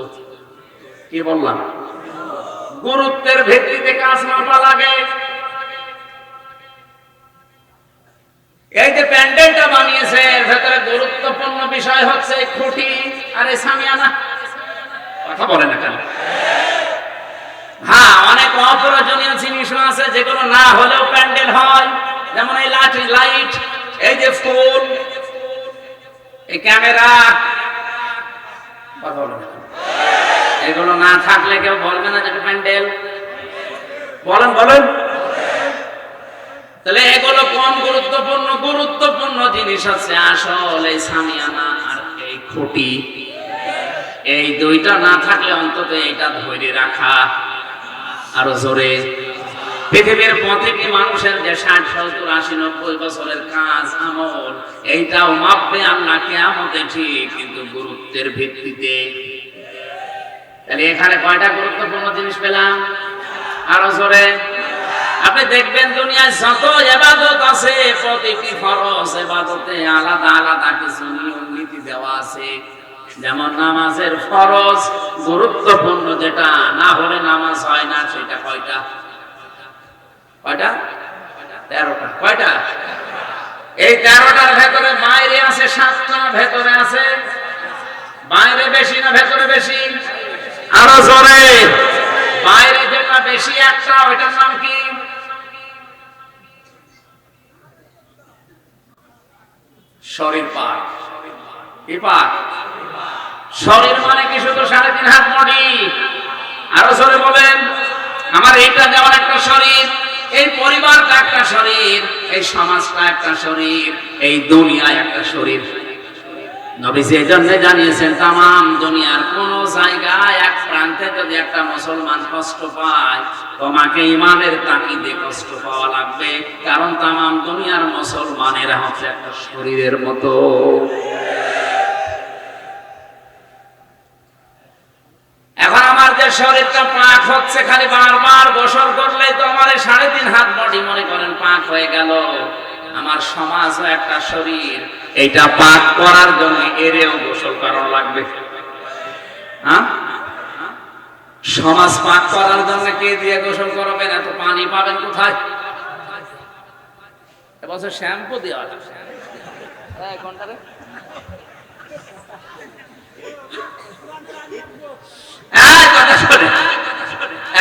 কি বললাম? গুরুত্বের ভিত্তিতে কাজ মাপা লাগে। এই যে প্যান্ডেলটা বানিয়েছে, এর ভেতরে গুরুত্বপূর্ণ বিষয় হচ্ছে খুঁটি আর সামিয়ানা। কথা বলে না কেন? হ্যাঁ, অনেক অপ্রয়োজনীয় জিনিসও আছে যেগুলো না হলেও প্যান্ডেল হয়, যেমন এই লাইট, এই যে ফুল, এই ক্যামেরা। কথা বলে না, এগুলো না থাকলে কেউ বলবে না যে প্যান্ডেল। বলেন বলেন, তাহলে এগুলো কম গুরুত্বপূর্ণ? গুরুত্বপূর্ণ জিনিস আছে আসল এই সামিয়ানা আর এই খুঁটি। এই দুইটা না থাকলে অন্তত এটা ধরে রাখা। আরো জোরে, পৃথিবীর প্রতিটি মানুষের যে 60, 70, 80, 90 বছরের কাজ আমল, এইটাও মাপবে আল্লাহ কিয়ামতে, ঠিক, কিন্তু গুরুত্বের ভিত্তিতে। তাহলে এখানে কয়টা গুরুত্বপূর্ণ জিনিস পেলাম? আরো জোরে। আপনি দেখবেন দুনিয়ায় যত ইবাদত আছে, প্রতিটি ফরজ ইবাদতে আলাদা আলাদা কিছু নিয়ম নীতি দেওয়া আছে। যেমন নামাজের ফরজ গুরুত্বপূর্ণ, যেটা না হলে নামাজ হয় না, সেটা কয়টা? কয়টা? 13টা। কয়টা? এই 13টার ভেতরে বাইরে আছে 7টা, ভেতরে আছে। বাইরে বেশি না ভেতরে বেশি? আরো জোরে। বাইরে যেটা বেশি একটা, ওইটার নাম কি? শরীর পাক। কি পাক? শরীর মানে কি শুধু 3.5 হাত বডি? আরো জোরে বলেন। আমার এইটা যেমন একটা শরীর, এই পরিবারটা একটা শরীর, এই সমাজটা একটা শরীর, এই দুনিয়া একটা শরীর। নবীজি এজন্য জানিয়েছেন তামাম দুনিয়ার কোন জায়গায় এক প্রান্তে যদি একটা মুসলমান কষ্ট পায়, তোমাকে ইমানের তাকিদে কষ্ট পাওয়া লাগবে, কারণ তামাম দুনিয়ার মুসলমানেরা হচ্ছে একটা শরীরের মতো। এখন আমার যে শরীরটা পাক হচ্ছে, খালি বারবার গোসল করলেই তো আমার 3.5 হাত বডি মনে করেন পাক হয়ে গেল। আমার সমাজও একটা শরীর, এইটা পাক করার জন্য এরেও গোসল করার লাগবে। হ্যাঁ, সমাজ পাক করার জন্য কে দিয়ে গোসল করবেন? এত পানি পাবেন কোথায়? এবছর শ্যাম্পু দেওয়া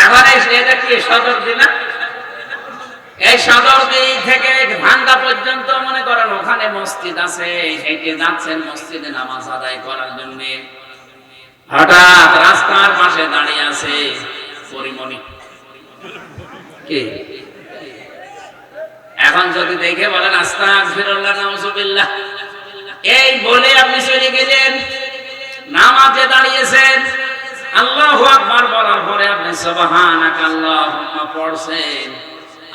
এখন এটা কি সদরদি না? এই সদরদি থেকে ভাঙ্গা পর্যন্ত মনে করেন ওখানে মসজিদ আছে, হেঁটে যাচ্ছেন মসজিদে নামাজ আদায় করার জন্য। হঠাৎ রাস্তার পাশে দাঁড়িয়ে আছে পরিমণি। কি? এখন যদি দেখে বলেন আস্তাগফিরুল্লাহ নাউযুবিল্লাহ, এই বলে আপনি চলে গেলেন, নামাজে দাঁড়িয়েছেন, আল্লাহু আকবার বলার পরে আপনি সুবহানাকা আল্লাহুম্মা পড়ছেন,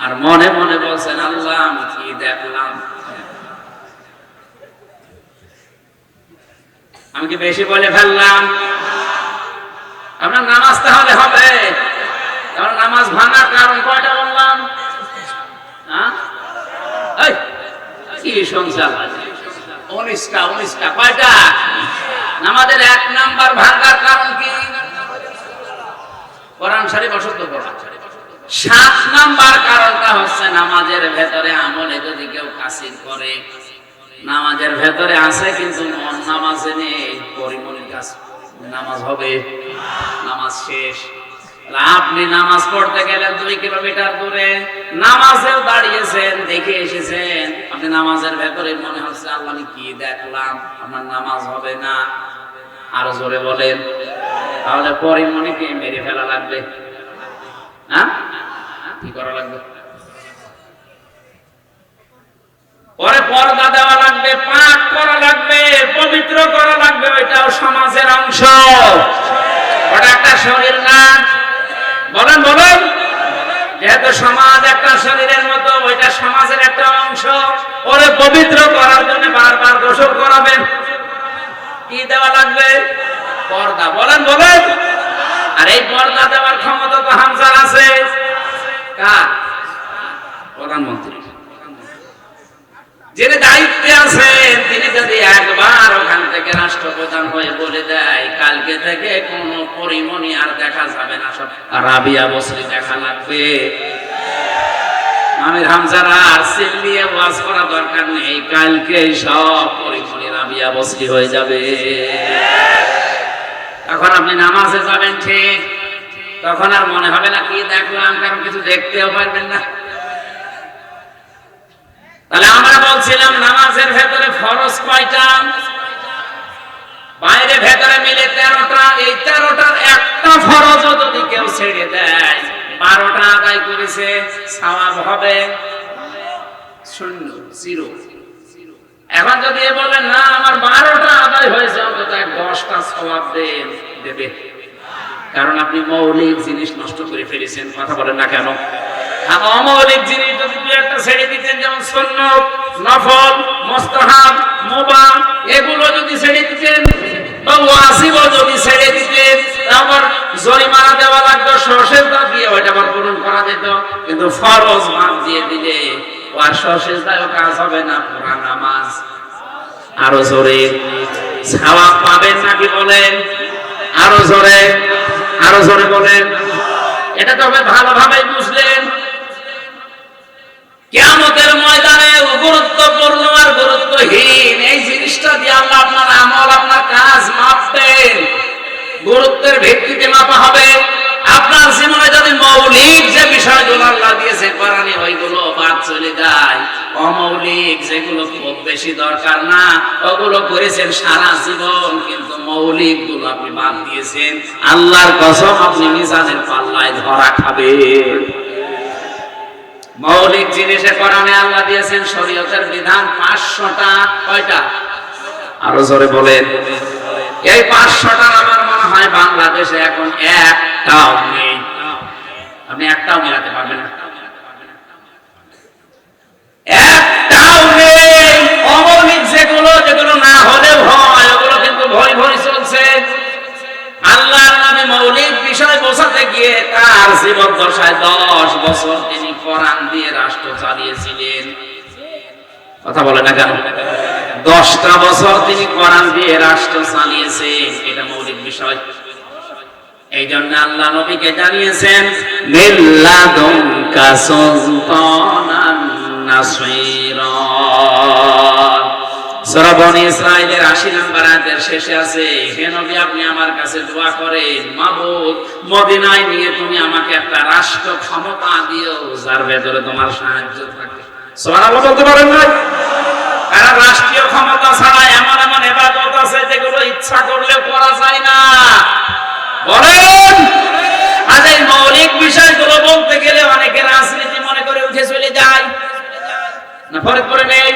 আর মনে মনে বলছেন আল্লাহ আমি কি দেখলাম? আমি কি বেশি বলে ফেললাম? আপনার নামাজ তাহলে হবে। কারণ নামাজ ভাঙার কারণ কয়টা বললাম? কি শুনছেন? 19টা। কয়টা? নামাজের 1 নাম্বার ভাঙার কারণ কি? কোরআন শরীফ অশুদ্ধ করা। 7 নাম্বার কারণটা হচ্ছে নামাজের ভেতরে আমলে যদি কেউ কাসির করে, নামাজের ভেতরে আছে কিন্তু মন নামাজে নেই। পরিমনির কাজ নামাজ হবে, নামাজ শেষ। আপনি নামাজ পড়তে গেলেন 2 কিলোমিটার দূরে, নামাজেও দাঁড়িয়েছেন, দেখে এসেছেন, আপনি নামাজের ভেতরে মনে হচ্ছে আল্লাহ আমি কি দেখলাম, আপনার নামাজ হবে না। আরো জোরে বলেন। তাহলে পরিমনিকে মেরে ফেলা লাগবে। হ্যাঁ, কি করা লাগবে? পরে পর্দা দেওয়া লাগবে, পাক করা লাগবে, পবিত্র করা লাগবে। ওইটাও সমাজের অংশ, ওটা একটা শরীর না। বলেন বলেন। যেহেতু সমাজ একটা শরীরের মতো, ওইটা সমাজের একটা অংশ। ওরে পবিত্র করার জন্য বারবার গোসল করাবেন। কি দেওয়া লাগবে? পর্দা। বলেন বলেন। আর এই পর্দা দেওয়ার ক্ষমতা তো হামজার আছে। কার? প্রধানমন্ত্রী। যিনি দায়িত্বে আছেন তিনি যদি একবার ওখান থেকে রাষ্ট্রপ্রধান হয়ে বলে দেয় কালকে থেকে কোন পরিমণি আর দেখা যাবে না, সব রাবিয়া বসরি দেখা লাগবে, আমির হামজারা আর চিল্লিয়ে ওয়াজ করা দরকার নেই, কালকে সব পরিমণি রাবিয়া বসরি হয়ে যাবে। তখন আপনি নামাজে যাবেন ঠিক, তখন আর মনে হবে না কি দেখলাম, কারণ কিছু দেখতেও পারবেন না। তাহলে আমরা বলছিলাম নামাজের ভেতরে ফরজ কয়টা? বাইরে ভেতরে মিলে 13টা। এই 13টার একটা ফরজও যদি কেউ ছেড়ে দেয়, 12টা আদায় করেছে, সওয়াব হবে 0, 0। এখন যদি এ বলে না আমার 12টা আদায় হয়েছে, অন্তত 10টা সওয়াব দেবে, কারণ আপনি মৌলিক জিনিস নষ্ট করে ফেলেছেন। কথা বলেন না কেন? অমৌলিক জিনিস যদি 2-1টা ছেড়ে দিতেন, যেমন সুন্নত, নফল, মুস্তাহাব, মুবাহ, এগুলো যদি ছেড়ে দিতেন বা ওয়াজিব যদি ছেড়ে দিতেন, আবার জরিমানা দেওয়া লাগতো, সশেজদা দিয়ে ওইটা আবার পূরণ করা যেত। কিন্তু ফরজ বাদ দিয়ে দিলে আর সশেজদাও কাজ হবে না, পুরা নামাজ। আরো জোরে সওয়াব পাবেন নাকি বলেন? আরো জোরে, আরো জোরে বলেন। এটা তবে ভালোভাবে বুঝলেন। কিয়ামতের ময়দানে গুরুত্বপূর্ণ আর গুরুত্বহীন এই জিনিসটা দিয়ে আল্লাহ আপনার আমল, আপনার কাজ মাপবেন। গুরুত্বের ভিত্তিতে মাপা হবে। আপনার জীবনে যদি মৌলিক যে বিষয়গুলো আল্লাহ দিয়েছে কোরআনে, ওইগুলো বাদ চলে যায়, অমৌলিক যেগুলো খুব বেশি দরকার না ওগুলো করেছেন সারা জীবন, কিন্তু মৌলিক গুলো আপনি বাদ দিয়েছেন, আল্লাহর কসম আপনি মিজানের পাল্লায় ধরা খাবেন। মৌলিক জিনিসে কোরআনে আল্লাহ দিয়েছেন শরীয়তের বিধান 500টা। কয়টা? আরো জোরে বলেন। এই 500টার আমার মনে হয় বাংলাদেশে এখন একটাও নেই। আপনি একটাও মেলাতে পারবেন না, একটাও নেই। অমৌলিক যেগুলো, যেগুলো না হলেও হয়, ওগুলো কিন্তু ভয় ভয় চলছে। আল্লাহর নামে মৌলিক বিষয় বোঝাতে গিয়ে তার জীবন দশায় 10 বছর তিনি কোরআন দিয়ে রাষ্ট্র চালিয়েছিলেন। কথা বলে না কেন? 10টা বছর তিনি কোরআন দিয়ে রাষ্ট্র চালিয়েছেন, এটা মৌলিক বিষয়। এই জন্য আল্লাহ নবীকে জানিয়েছেন মিল্লাদুনকা সুলতানান নাসীরা। সূরা বনী ইসরাঈলের 80 নম্বর আয়াতের শেষে আছে, হে নবী আপনি আমার কাছে দোয়া করেন, মাবুদ মদিনায় নিয়ে তুমি আমাকে একটা রাষ্ট্র ক্ষমতা দিও যার ভেতরে তোমার সাহায্য থাকে। সুবহানাল্লাহ বলতে পারেন না? কারণ রাষ্ট্রীয় ক্ষমতা ছাড়া এমন এমন ইবাদত আছে যেগুলো ইচ্ছা করলেও করা যায় না। বলেন। আর এই মৌলিক বিষয়গুলো বলতে গেলে অনেকে রাজনীতি মনে করে উঠে চলে যায় না, ফরক করে নেই।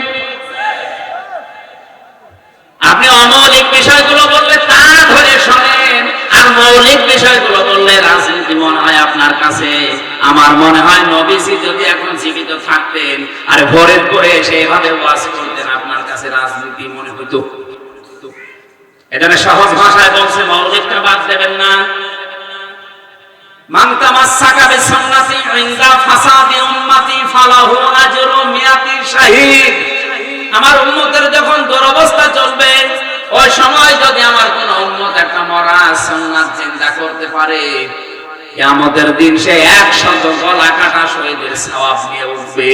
আপনি অমৌলিক বিষয়গুলো বললে তা ধরে শোনেন, আর মৌলিক বিষয়গুলো বললে রাজনীতি মনে হয় আপনার কাছে। আমার মনে হয় নবীজি যদি এখন জীবিত থাকতেন আর ভোরের করে এসে এভাবে ওয়াজ করতেন, আপনার কাছে রাজনীতি মনে হইতো। এজন্য সহজ ভাষায় বলছে মৌলিকটা বাদ দেবেন না। মান তামাসসাকা বিসুন্নতি ইনদা ফাসাদি উম্মতি ফালাহু আজরু মিয়াতি শাহীদ। আমার উম্মতের যখন দুরবস্থা চলবে, ওই সময় যদি আমার কোন উম্মত একটা মরা সুন্নাত জিন্দা করতে পারে, কিয়ামতের দিন সে 100 গলা কাটা শহীদের সওয়াব নিয়ে উঠবে।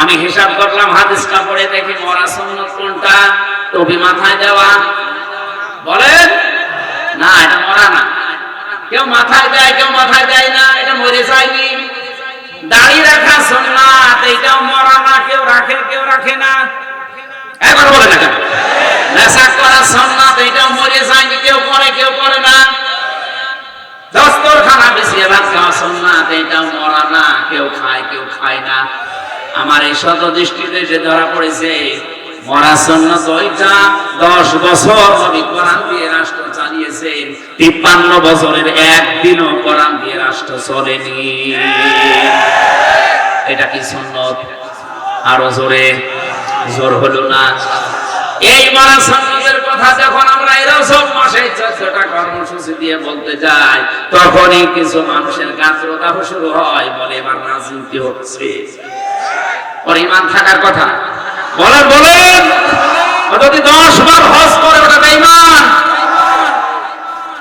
আমি হিসাব করলাম, হাদিসটা পড়ে দেখি মরা সুন্নাত কোনটা? টুপি মাথায় দেওয়া। বলেন না, এটা মরা না। কেউ মাথায় দেয়, কেউ মাথায় দেয় না, এটা মরে যায়নি। দাড়ি রাখা সুন্নাত, এটাও মরা না, কেউ রাখে কেউ রাখে না। একবার বলে না কেন? নেশা করা সুন্নাত, এটাও মরে যায়নি, কেউ করে কেউ করে না। দস্তরখানা বিছিয়ে ভাত খাওয়া সুন্নাত, এটাও মরা না, কেউ খায় কেউ খায় না। আমার এই শত দৃষ্টিতে যে ধরা পড়েছে মরা সুন্নাত ওইটা। 10 বছর নবী কোরআন দিয়ে রাষ্ট্র চালিয়েছেন, 53 বছরের একদিনও কোরআন দিয়ে রাষ্ট্র চলেনি। এটা কি সুন্নাত? আরো জোরে, জোর হলো না? এই মরা সুন্নাতের কথা যখন আমরা এরাও সব মাসে 14টা কর্মসূচি দিয়ে বলতে যাই, তখনই কিছু মানুষের গাত্রদাহ শুরু হয়, বলে এবার রাজনীতি হচ্ছে। পরিমাণ থাকার কথা বলেন বলেন। যদি 10 বার হজ করে ওটা বেঈমান।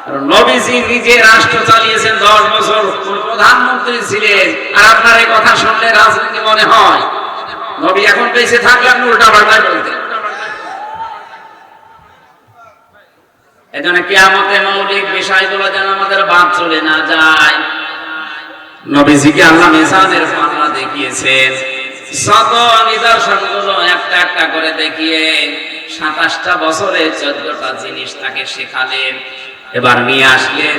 আর নবীজি নিজে রাষ্ট্র চালিয়েছেন 10 বছর, প্রধানমন্ত্রী ছিলেন, আর আপনার এই কথা শুনলে রাজনীতি মনে হয়? নবী এখন বেঁচে থাকলে আপনি উল্টা পাল্টা বলতেন। এজন্য কিয়ামতে মৌলিক বিষয়গুলো যেন আমাদের বাদ চলে না যায়। নবীজিকে আল্লাহ মিজানের পাল্লা দেখিয়েছেন, শত নিদর্শনগুলো একটা একটা করে দেখিয়ে 27টা বছরে 14টা জিনিস তাকে শেখালেন। এবার নিয়ে আসলেন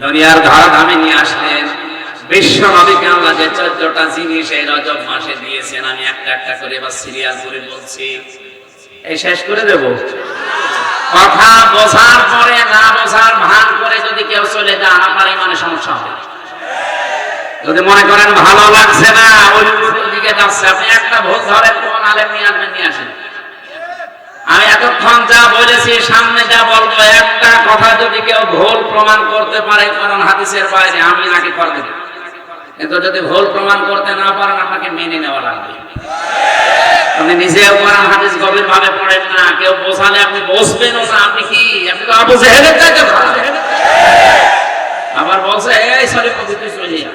দুনিয়ার ধরাধামে, নিয়ে আসলেন বিশ্ব নবীকে আল্লাহ যে 14টা জিনিস এই রজব মাসে দিয়েছেন। আমি একটা একটা করে এবার সিরিয়াল করে বলছি, এই শেষ করে দেব। কথা বোঝার পরে না বোঝার ভান করে যদি কেউ চলে যান, আপনার ইমানে সমস্যা হবে। যদি মনে করেন ভালো লাগছে না, ওই দিকে যাচ্ছে, আপনি একটা ভুল ধরেন, কোন আলেম নিয়ে আসবেন, নিয়ে আসেন। আমি এতক্ষণ যা বলেছি, সামনে যা বলবো, একটা কথা যদি কেউ ভুল প্রমাণ করতে পারে কোরআন হাদিসের বাইরে, আমি নাকি করে দেব। কিন্তু যদি ভুল প্রমাণ করতে না পারেন, আপনাকে মেনে নেওয়া লাগবে। আপনি নিজেও কোরআন হাদিস গভীর ভাবে পড়েন না, কেউ বোঝালে আপনি বসবেনও না। আপনি কি, আপনি তো আবু জেহেলের চাইতে ভালো। আবার বলছে এই সরি পবিত্র চলে যা।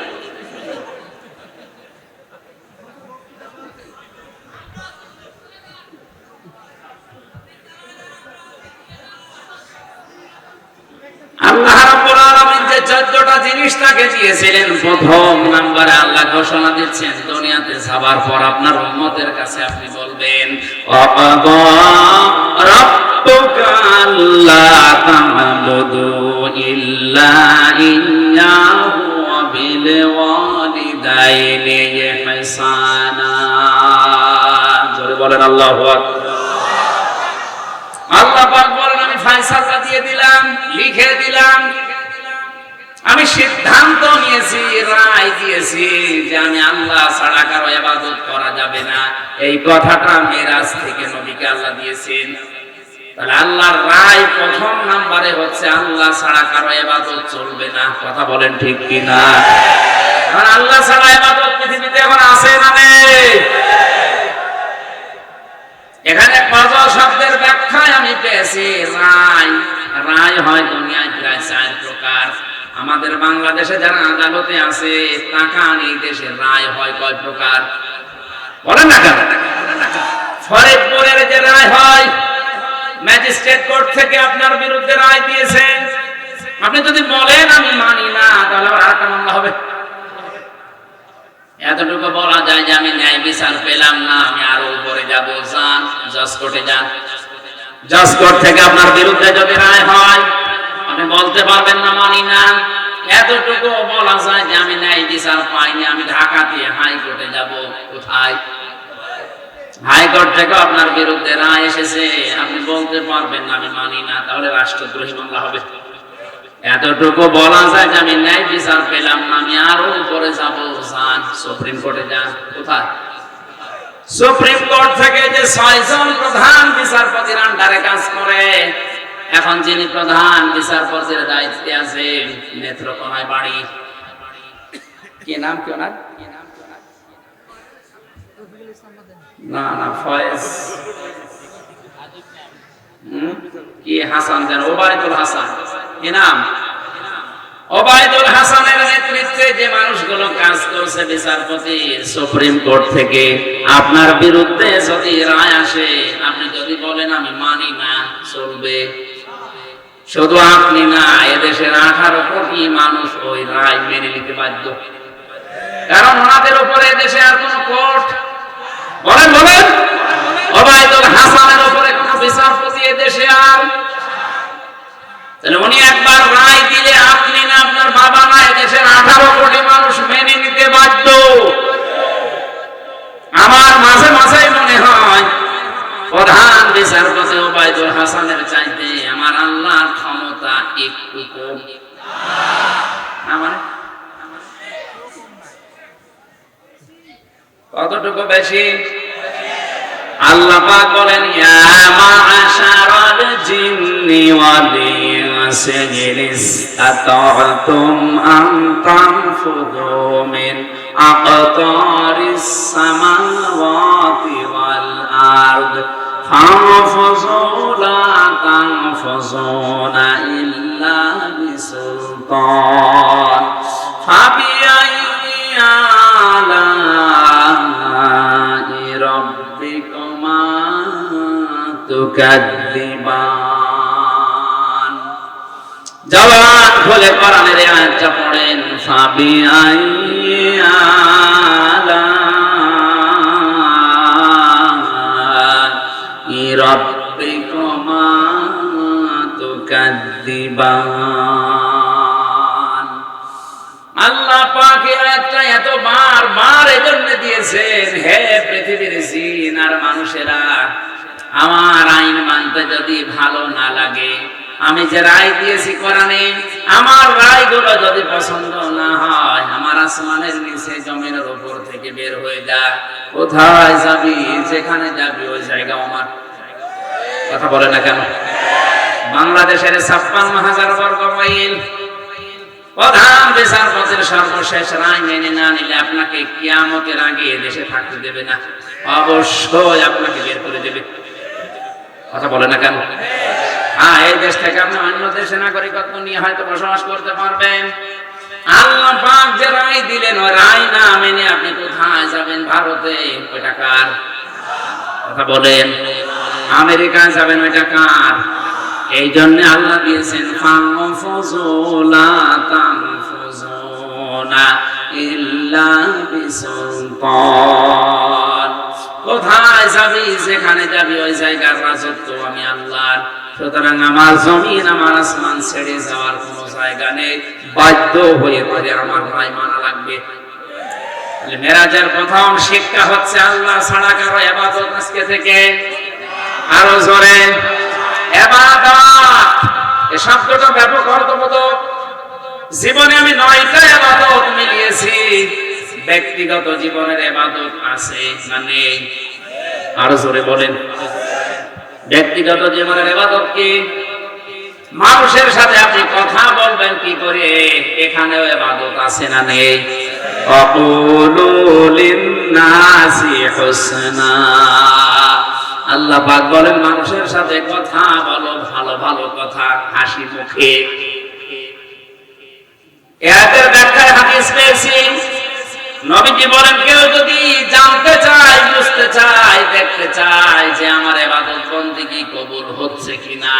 আল্লাহ রাব্বুল আলামিন যে 14টা জিনিস তাকে দিয়েছিলেন, প্রথম নম্বরে আল্লাহ ঘোষণা দিচ্ছেন, দুনিয়াতে যাবার পর আপনার উম্মতের কাছে আপনি বলবেন, ওয়াকাদা রাব্বুকা আল্লা তা'বুদু ইল্লা ইয়্যাহু ওয়া বিল ওয়ালিদাইনি ইহসানা। জোরে বলেন আল্লাহু আকবার। আল্লাহ পাক বলেন, আমি ফয়সালা দিয়ে দিলাম, লিখে দিলাম, আমি সিদ্ধান্ত নিয়েছি, রায় দিয়েছি যে আমি আল্লাহ ছাড়া কারো ইবাদত করা যাবে না। এই কথাটা মিরাজ থেকে নবীকে আল্লাহ দিয়েছেন। তাহলে আল্লাহর রায় প্রথম নম্বরে হচ্ছে আল্লাহ ছাড়া কারো ইবাদত চলবে না। কথা বলেন ঠিক কি না? এখন আল্লাহ ছাড়া ইবাদত পৃথিবীতে এখন আছে না নেই? এখানে ফজল শব্দের ব্যাখ্যায় আমি পেয়েছি রায়। রায় হয় দুনিয়ায় প্রায় 4 প্রকার। আমাদের বাংলাদেশে যারা আদালতে আছে, টাকা নেই, দেশে রায় হয় কয় প্রকার বলেন না কেন? ফরিদপুরের যে রায় হয়, ম্যাজিস্ট্রেট কোর্ট থেকে আপনার বিরুদ্ধে রায় দিয়েছে, আপনি যদি বলেন আমি মানি না, তাহলে আরেকটা মামলা হবে। এতটুকু বলা যায় যে আমি ন্যায় বিচার পেলাম না, আমি আরো উপরে যাব, যান জজ কোর্টে যান। জজ কোর্ট থেকে আপনার বিরুদ্ধে যদি রায় হয়, আপনি বলতে পারবেন না মানি না। এতটুকু বলা যায় যে আমি ন্যায় বিচার পাইনি, আমি ঢাকা দিয়ে হাইকোর্টে যাব। কোথায়? হাইকোর্ট থেকে আপনার বিরুদ্ধে রায় এসেছে, আপনি বলতে পারবেন না আমি মানি না, তাহলে রাষ্ট্রদ্রোহী মামলা হবে। এতটুকু বলা যায় যে আমি ন্যায় বিচার পেলাম না, আমি আরো উপরে যাব, যান সুপ্রিম কোর্টে যান। কোথায়? সুপ্রিম কোর্ট থেকে যে 6 জন প্রধান বিচারপতির আন্ডারে কাজ করে, এখন যিনি প্রধান বিচারপতির দায়িত্বে আছেন, নেত্রকোনায় বাড়ি, কি নাম কি ওনার? না না, ফয়েজ কি হাসান, যেন ওবায়দুল হাসান, কি নাম? ওবায়দুল হাসানের নেতৃত্বে যে মানুষগুলো কাজ করছে বিচারপতি সুপ্রিম কোর্ট থেকে, আপনার বিরুদ্ধে যদি রায় আসে, আপনি যদি বলেন আমি মানি না, চলবে। শুধু আপনি না, এদেশের 18 কোটি মানুষ ওই রায় মেনে নিতে বাধ্য, কারণ ওনাদের উপরে দেশে আর কোন কোর্ট, বলেন বলেন, ওবায়দুল হাসানের উপরে কোন বিচারপতি এদেশে আর, তাহলে উনি একবার রায় দিলে আপনি না, আপনার বাবা না, এদেশের 18 কোটি মানুষ মেনে নিতে বাধ্য। আমার মাঝে মাঝে মনে হয় প্রধান বিচারপতি ওবায়দুল হাসানের চাইতে আমার আল্লাহর ক্ষমতা একটু কম। আমার কতটুকু বেশি? আল্লাহ পাক বলেন, ইয়া মা'আশারাল জিন্নি ওয়াল ইনসি ইসতাতা'তুম আন তানফুযু মিন আকতারিস সামাওয়াতি ওয়াল আরদ ফানফুযু লা তানফুযুনা ইল্লা বিসুলতান ফাবিআইয়ি আলা'i রাব্বিকুমা তুকাযযিবান। জবান খুলে কোরআনের এই আয়াতটা পড়েন, ফাবিআইয়ি আলা'i রাব্বিকুমা তুকাযযিবান। আল্লাহ পাক এই আয়াতটা এত বারবার এজন্য দিয়েছেন, হে পৃথিবীর জিন আর মানুষেরা, আমার আইন মানতে যদি ভালো না লাগে, আমি যে রায় দিয়েছি কোরআনে, আমার রায়গুলো যদি পছন্দ না হয়, আমার আসমানের নিচে জমিনের উপর থেকে বের হয়ে যা, কোথায় যাবি, যেখানে যাবি ওই জায়গা আমার। কথা বলে না কেন? বাংলাদেশের 56,000 বর্গ মাইল, প্রধান বিচারপতির সর্বশেষ রায় মেনে না নিলে আপনাকে কিয়ামতের আগে দেশে থাকতে দেবে না, অবশ্যই আপনাকে বের করে দেবে। কথা বলে না কেন? হ্যাঁ, এই দেশ থেকে আপনি অন্য দেশে নাগরিকত্ব নিয়ে হয়তো বসবাস করতে পারবেন। আল্লাহ পাক যে রায় দিলেন, ওই রায় না মেনে আপনি কোথায় যাবেন? ভারতে, ওইটা কার? কথা বলেন। আমেরিকায় যাবেন, ওইটা কার? এই জন্য আল্লাহ দিয়েছেন, ফানফুযু লা তানফুযুনা ইল্লা বিসুলতান। কোথায় যাবি, যেখানে যাবি ওই জায়গার রাজত্ব আমি আল্লাহর। সুতরাং আমার জমিন, আমার আসমান ছেড়ে যাওয়ার কোন জায়গা নেই, বাধ্য হয়ে পড়ে আমার রায় মানা লাগবে। মেরাজের প্রথম শিক্ষা হচ্ছে, আল্লাহ ছাড়া কারো ইবাদত আজকে থেকে, আরো জোরে, ইবাদত। এই শব্দটা ব্যাপক অর্থবোধক। জীবনে আমি 9টা ইবাদত মিলিয়েছি। ব্যক্তিগত জীবনের ইবাদত আছে না নেই? আরো জোরে বলেন। ব্যক্তিগত জীবনের ইবাদত কি? মানুষের সাথে আপনি কথা বলবেন কি করে, এখানেও ইবাদত আছে না নেই? আকুলু লিন-নাসি হুসনা। আল্লাহ পাক বলেন, মানুষের সাথে কথা বলো, ভালো ভালো কথা, হাসি মুখে। এর ব্যাখ্যায় হাদিস পেয়েছি, নবীজি বলেন, কেউ যদি জানতে চায়, বুঝতে চায়, দেখতে চায় যে আমার ইবাদত বন্দেগী কবুল হচ্ছে কিনা,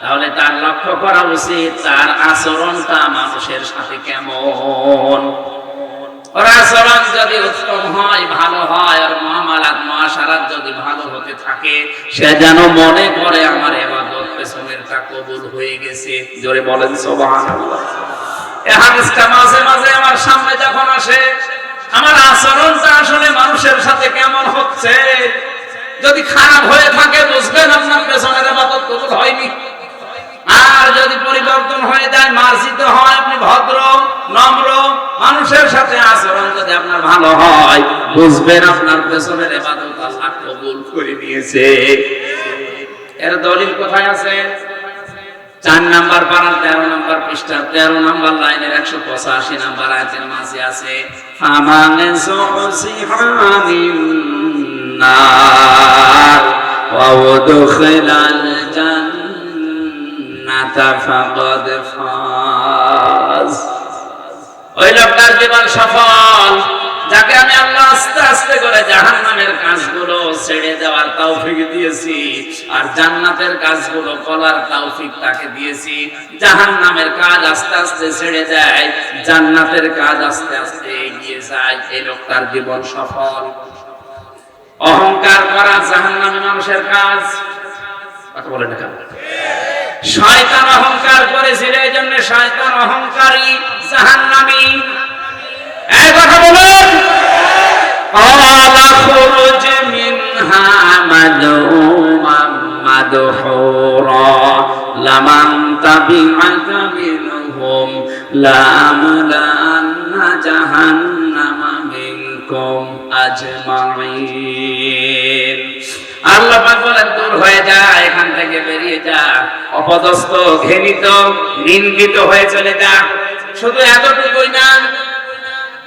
তাহলে তার লক্ষ্য করা উচিত তার আচরণটা মানুষের সাথে কেমন। ওর আচরণ যদি উত্তম হয়, ভালো হয়, আর মুআমালাত মুআশারাত যদি ভালো হতে থাকে, সে যেন মনে করে আমার ইবাদত পেছনেরটা কবুল হয়ে গেছে। জোরে বলেন সুবহানাল্লাহ। এই হাদিসটা মাঝে মাঝে আমার সামনে যখন আসে, আমার আচরণটা আসলে মানুষের সাথে কেমন হচ্ছে, যদি খারাপ হয়ে থাকে, বুঝবেন আপনার পেছনের ইবাদত কবুল হয়নি। আর যদি পরিবর্তন হয়ে যায়, মার্জিত হয়, আপনি ভদ্র নম্র, মানুষের সাথে আচরণ যদি আপনার ভালো হয়, বুঝবেন আপনার পেছনের ইবাদত আল্লাহ কবুল করে নিয়েছে। এর দলিল কোথায় আছে? 4 নাম্বার পারার 13 নাম্বার পৃষ্ঠার 13 নাম্বার লাইনের 185 নাম্বার আয়াতের মাঝে আছে, ফামান সুসিহানিন নার ওয়া উদখিলাল জান্নাতা ফাকাদ ফাজ। ওই লোকটার জীবন সফল, যাকে আমি আল্লাহ আস্তে আস্তে করে জাহান্নামের কাজগুলো ছেড়ে দেওয়ার তৌফিক দিয়েছি, আর জান্নাতের কাজগুলো করার তৌফিক তাকে দিয়েছি। জাহান্নামের কাজ আস্তে আস্তে ছেড়ে দেয়, জান্নাতের কাজ আস্তে আস্তে এগিয়ে যায়। এই লোকটার জীবন সফল। অহংকার করা জাহান্নামী মানুষের কাজ। কথা বলেন না কেন? শয়তান অহংকার করেছিল, এই জন্য শয়তান অহংকারী, জাহান্নামী। এই কথা বলুন। ক্বালা খুরুজ মিনহা মাদউমান মাদহুরা লামান তাবিআকা মিনহুম লামলাআন্না জাহান্নামা মিনকুম আজমাইন। আল্লাহ পাক বলেন, দূর হয়ে যা, এখান থেকে বেরিয়ে যা, অপদস্থ, ঘৃণিত, নিন্দিত হয়ে চলে যা। শুধু এতটুকুই না,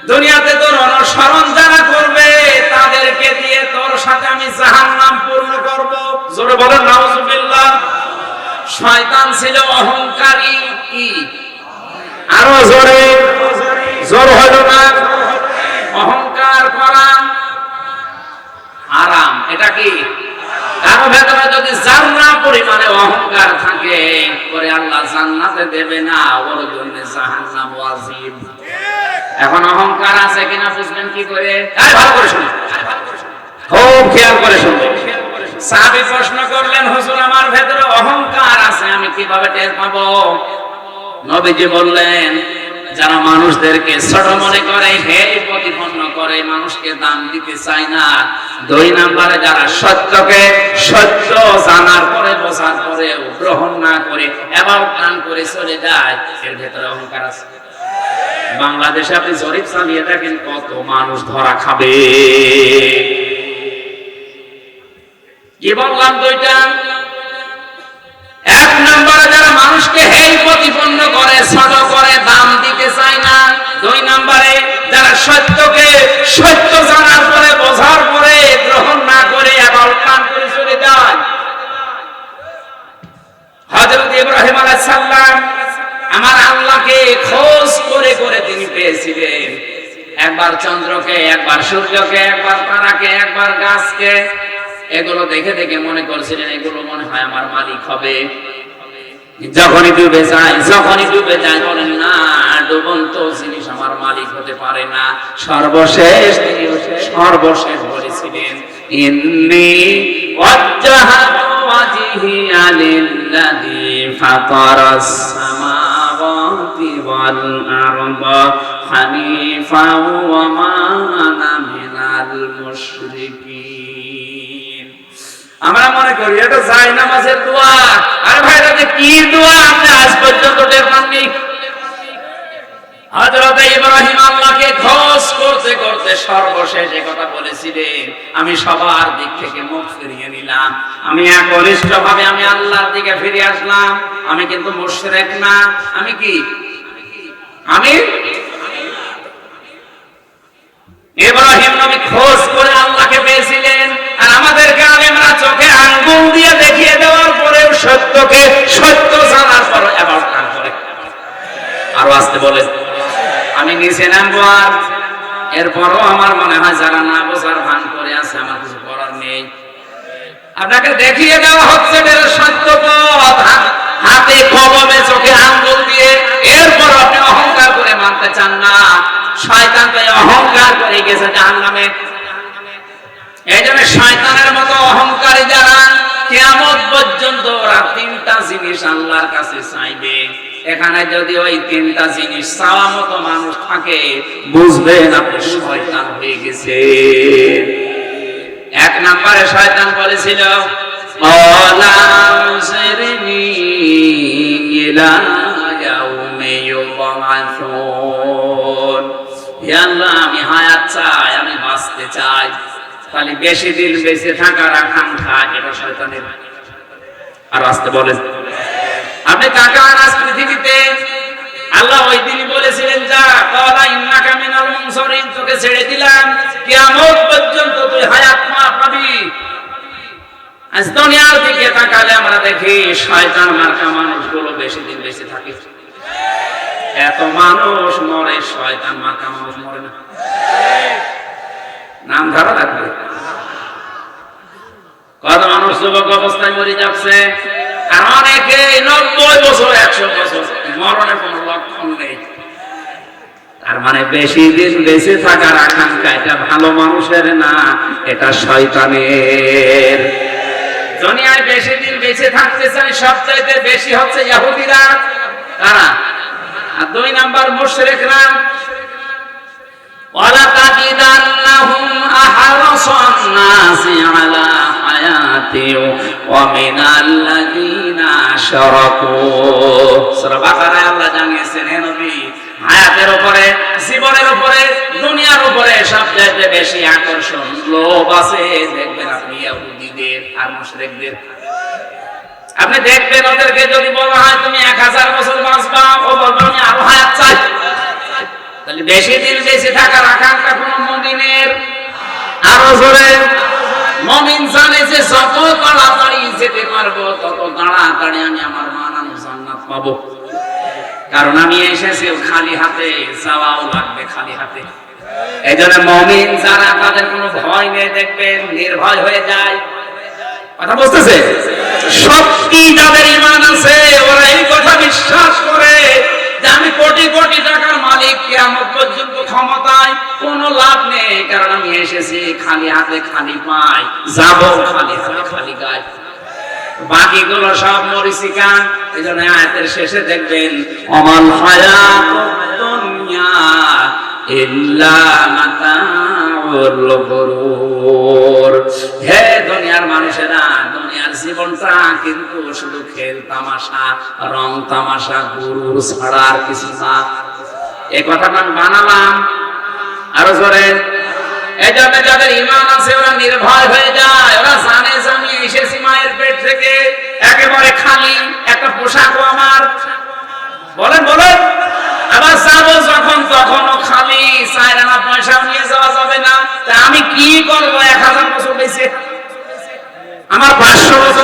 দুনিয়াতে তোর অনুসরণ যারা করবে তাদেরকে দিয়ে তোর সাথে আমি জাহান্নাম পূর্ণ করব। জোরে বলেন নাউজুবিল্লাহ। শয়তান ছিল অহংকারী। কি আরো জোরে? জোর হলো না? অহংকার করা হারাম। এটা কি? কারো ভেতরে যদি জাররা পরিমাণে অহংকার থাকে, পরে আল্লাহ জান্নাতে দেবে না, ওর জন্য জাহান্নাম ওয়াজিব। এখন অহংকার আছে কিনা বুঝবেন কি করে? ভালো করে শুনুন, খুব খেয়াল করে শুনবেন। সাহাবী প্রশ্ন করলেন, হুজুর আমার ভেতরে অহংকার আছে, আমি কিভাবে টের পাবো? নবীজি বললেন, যারা মানুষদেরকে ছোট মনে করে, হেয় প্রতিপন্ন করে, মানুষকে দাম দিতে চায় না। 2 নম্বরে যারা সত্যকে সত্য জানার পরে, বোঝার পরেও গ্রহণ না করে এবাউটান করে চলে যায়, এর ভেতরে অহংকার আছে। বাংলাদেশে আপনি জরিপ চালিয়ে দেখেন, কত মানুষ ধরা খাবে। কি বললাম? 2টা। 1 নম্বরে যারা মানুষকে হেয় প্রতিপন্ন করে, ছোট করে, দাম দিতে চায় না। 2 নম্বরে যারা সত্যকে সত্য জানার পরে, বোঝার পরে গ্রহণ না করে এবাউটান করে চলে যায়। হযরত ইব্রাহিম আলাইহিস সালাম আমার আল্লাহকে খোঁজ করে করে তিনি পেয়েছিলেন। একবার চন্দ্রকে, একবার সূর্যকে, একবার তারাকে, একবার গাছকে। এগুলো দেখে দেখে মনে করছিলেন এগুলো মনে হয় আমার মালিক হবে। যখনই ডুবে যায় বলেন না, ডুবন্ত জিনিস আমার মালিক হতে পারে না। সর্বশেষ তিনি সর্বশেষ বলেছিলেন, ইন্নী ওয়াজ্জাহতু ওয়াজহিয়া লিল্লাযী ফাতারাস সামাওয়াতি ওয়াল আরদা হানিফাও ওয়া মা আনা মিনাল মুশরিকিন। আমরা মনে করি এটা জায়নামাজের দোয়া। আরে ভাই, এটা কি দোয়া? আপনি আজ পর্যন্ত টের পাননি। হযরত ইব্রাহিম আল্লাহকে খোঁজ করতে করতে সর্বশেষ এই কথা বলেছিলেন, আমি সবার দিক থেকে মুখ ফিরিয়ে নিলাম, আমি একনিষ্ঠভাবে আমি আল্লাহর দিকে ফিরে আসলাম। আমি কিন্তু মুশরিক না। আমি কি? আমি ইব্রাহিম নবী খোঁজ করে আল্লাহকে পেয়েছিলেন, আর আমাদেরকে আলেমরা চোখে আঙ্গুল দিয়ে দেখিয়ে দেওয়ার পরেও সত্যকে সত্য জানার পর অ্যাবাউট কান করে। আরো আসতে বলে, আমি নিচে নামবো, আর এরপরও আমার মনে হয় যারা না বোঝার ভান করে আছে, আমার কিছু করার নেই। আপনাকে দেখিয়ে দেওয়া হচ্ছে সত্য পথ, হাতে কলমে চোখে আঙ্গুল দিয়ে। এরপর আপনি অহংকার করে মানতে চান না। শয়তান তাই অহংকার করে গেছে জাহান্নামে। এই জন্য শয়তানের মতো অহংকারী যারা, কিয়ামত পর্যন্ত ওরা 3টা জিনিস আল্লাহর কাছে চাইবে। এখানে যদি ওই 3টা জিনিস চাওয়া মতো মানুষ থাকে, বুঝবেন আপনি শয়তান হয়ে গেছে। 1 নম্বরে শয়তান বলেছিল, আলামসিরনি ইলা ইয়াউমি ইউবাসুন। হে আল্লাহ, আমি হায়াত চাই, আমি বাঁচতে চাই। তাহলে বেশি দিন বেঁচে থাকার আকাঙ্ক্ষা, এটা শয়তানের। আর আসতে বলেন, আপনি তাকান আজ পৃথিবীতে, আল্লাহ ওই দিনই বলেছিলেন, যা ক্বালা ইন্নাকা মিনাল মুনসারিন, তোকে ছেড়ে দিলাম, কিয়ামত পর্যন্ত তুই হায়াত পাবি। আজ দুনিয়ার দিকে তাকালে আমরা দেখি শয়তান মার্কা মানুষগুলো বেশি দিন বেঁচে থাকে। এত মানুষ মরে, শয়তান মার্কা মানুষ মরে না। নাম ধরা লাগবে। কত মানুষ যুবক অবস্থায় মরে যাচ্ছে, আর অনেকে 90 বছর 100 বছর মরণের কোন লক্ষণ নেই। তার মানে বেশি দিন বেঁচে থাকার আকাঙ্ক্ষা এটা ভালো মানুষের না, এটা শয়তানের। দুনিয়ায় বেশি দিন বেঁচে থাকতে চাই সবচাইতে বেশি হচ্ছে ইহুদিরা, তারা। আর 2 নাম্বার মুশরিকরা। ওয়ালা তাজিদান্নাহুম আহরাসান নাসি আলা হায়াতি ওয়া মিনাল্লাযিনা আশরাকু। সূরা বাকারায় আল্লাহ জানিয়েছেন, হে নবী, হায়াতের উপরে, জীবনের উপরে, দুনিয়ার উপরে সবচেয়ে বেশি আকর্ষণ লোভ আছে দেখবেন আপনি ইহুদিদের আর মুশরিকদের। আপনি দেখবেন ওদেরকে যদি বলা হয় তুমি 1000 বছর বাঁচবা, ও বলবে আমি আরো হায়াত চাই। তাহলে বেশি দিন বেঁচে থাকার আকাঙ্ক্ষা কোন মুমিনের? আরো জোরে। মুমিন জানে যে যত তাড়াতাড়ি যেতে পারবো তত তাড়াতাড়ি আমি আমার বানানো জান্নাত পাবো। কারণ আমি এসেছি খালি হাতে, যাওয়াও লাগবে খালি হাতে। এইজন্য মুমিন যারা, তাদের কোনো ভয় নেই, দেখবেন নির্ভয় হয়ে যায়। কথা বুঝতেছে? সত্যি যাদের ঈমান আছে ওরা এই কথা বিশ্বাস করে যে আমি কোটি কোটি টাকার মালিক, কিয়ামত পর্যন্ত ক্ষমতায় কোনো লাভ নেই, কারণ আমি এসেছি খালি হাতে খালি পায়ে, যাবো খালি হাতে খালি গায়ে। বাকিগুলো সব মরিচিকা। এইজন্য আয়াতের শেষে দেখবেন অমাল হায়াতুদ দুনিয়া ইল্লা মাতাউল গুরুর। হে দুনিয়ার মানুষেরা, দুনিয়ার জীবনটা কিন্তু শুধু খেল তামাশা, রং তামাশা, গুরুর ছাড়া আর কিছু না। এই কথাটা আমি বানালাম আরো জোরে। এই জন্য যাদের ঈমান আছে ওরা নির্ভয় হয়ে যায়। ওরা জানে যে আমি এসেছি মায়ের পেট থেকে একেবারে খালি, একটা পোশাকও আমার, বলেন বলেন, আবার যাবো যখন তখনও খালি, 4 আনা পয়সাও নিয়ে যাওয়া যাবে না। তা আমি কি করবো 1000 বছর বেঁচে? আমার 500 বছর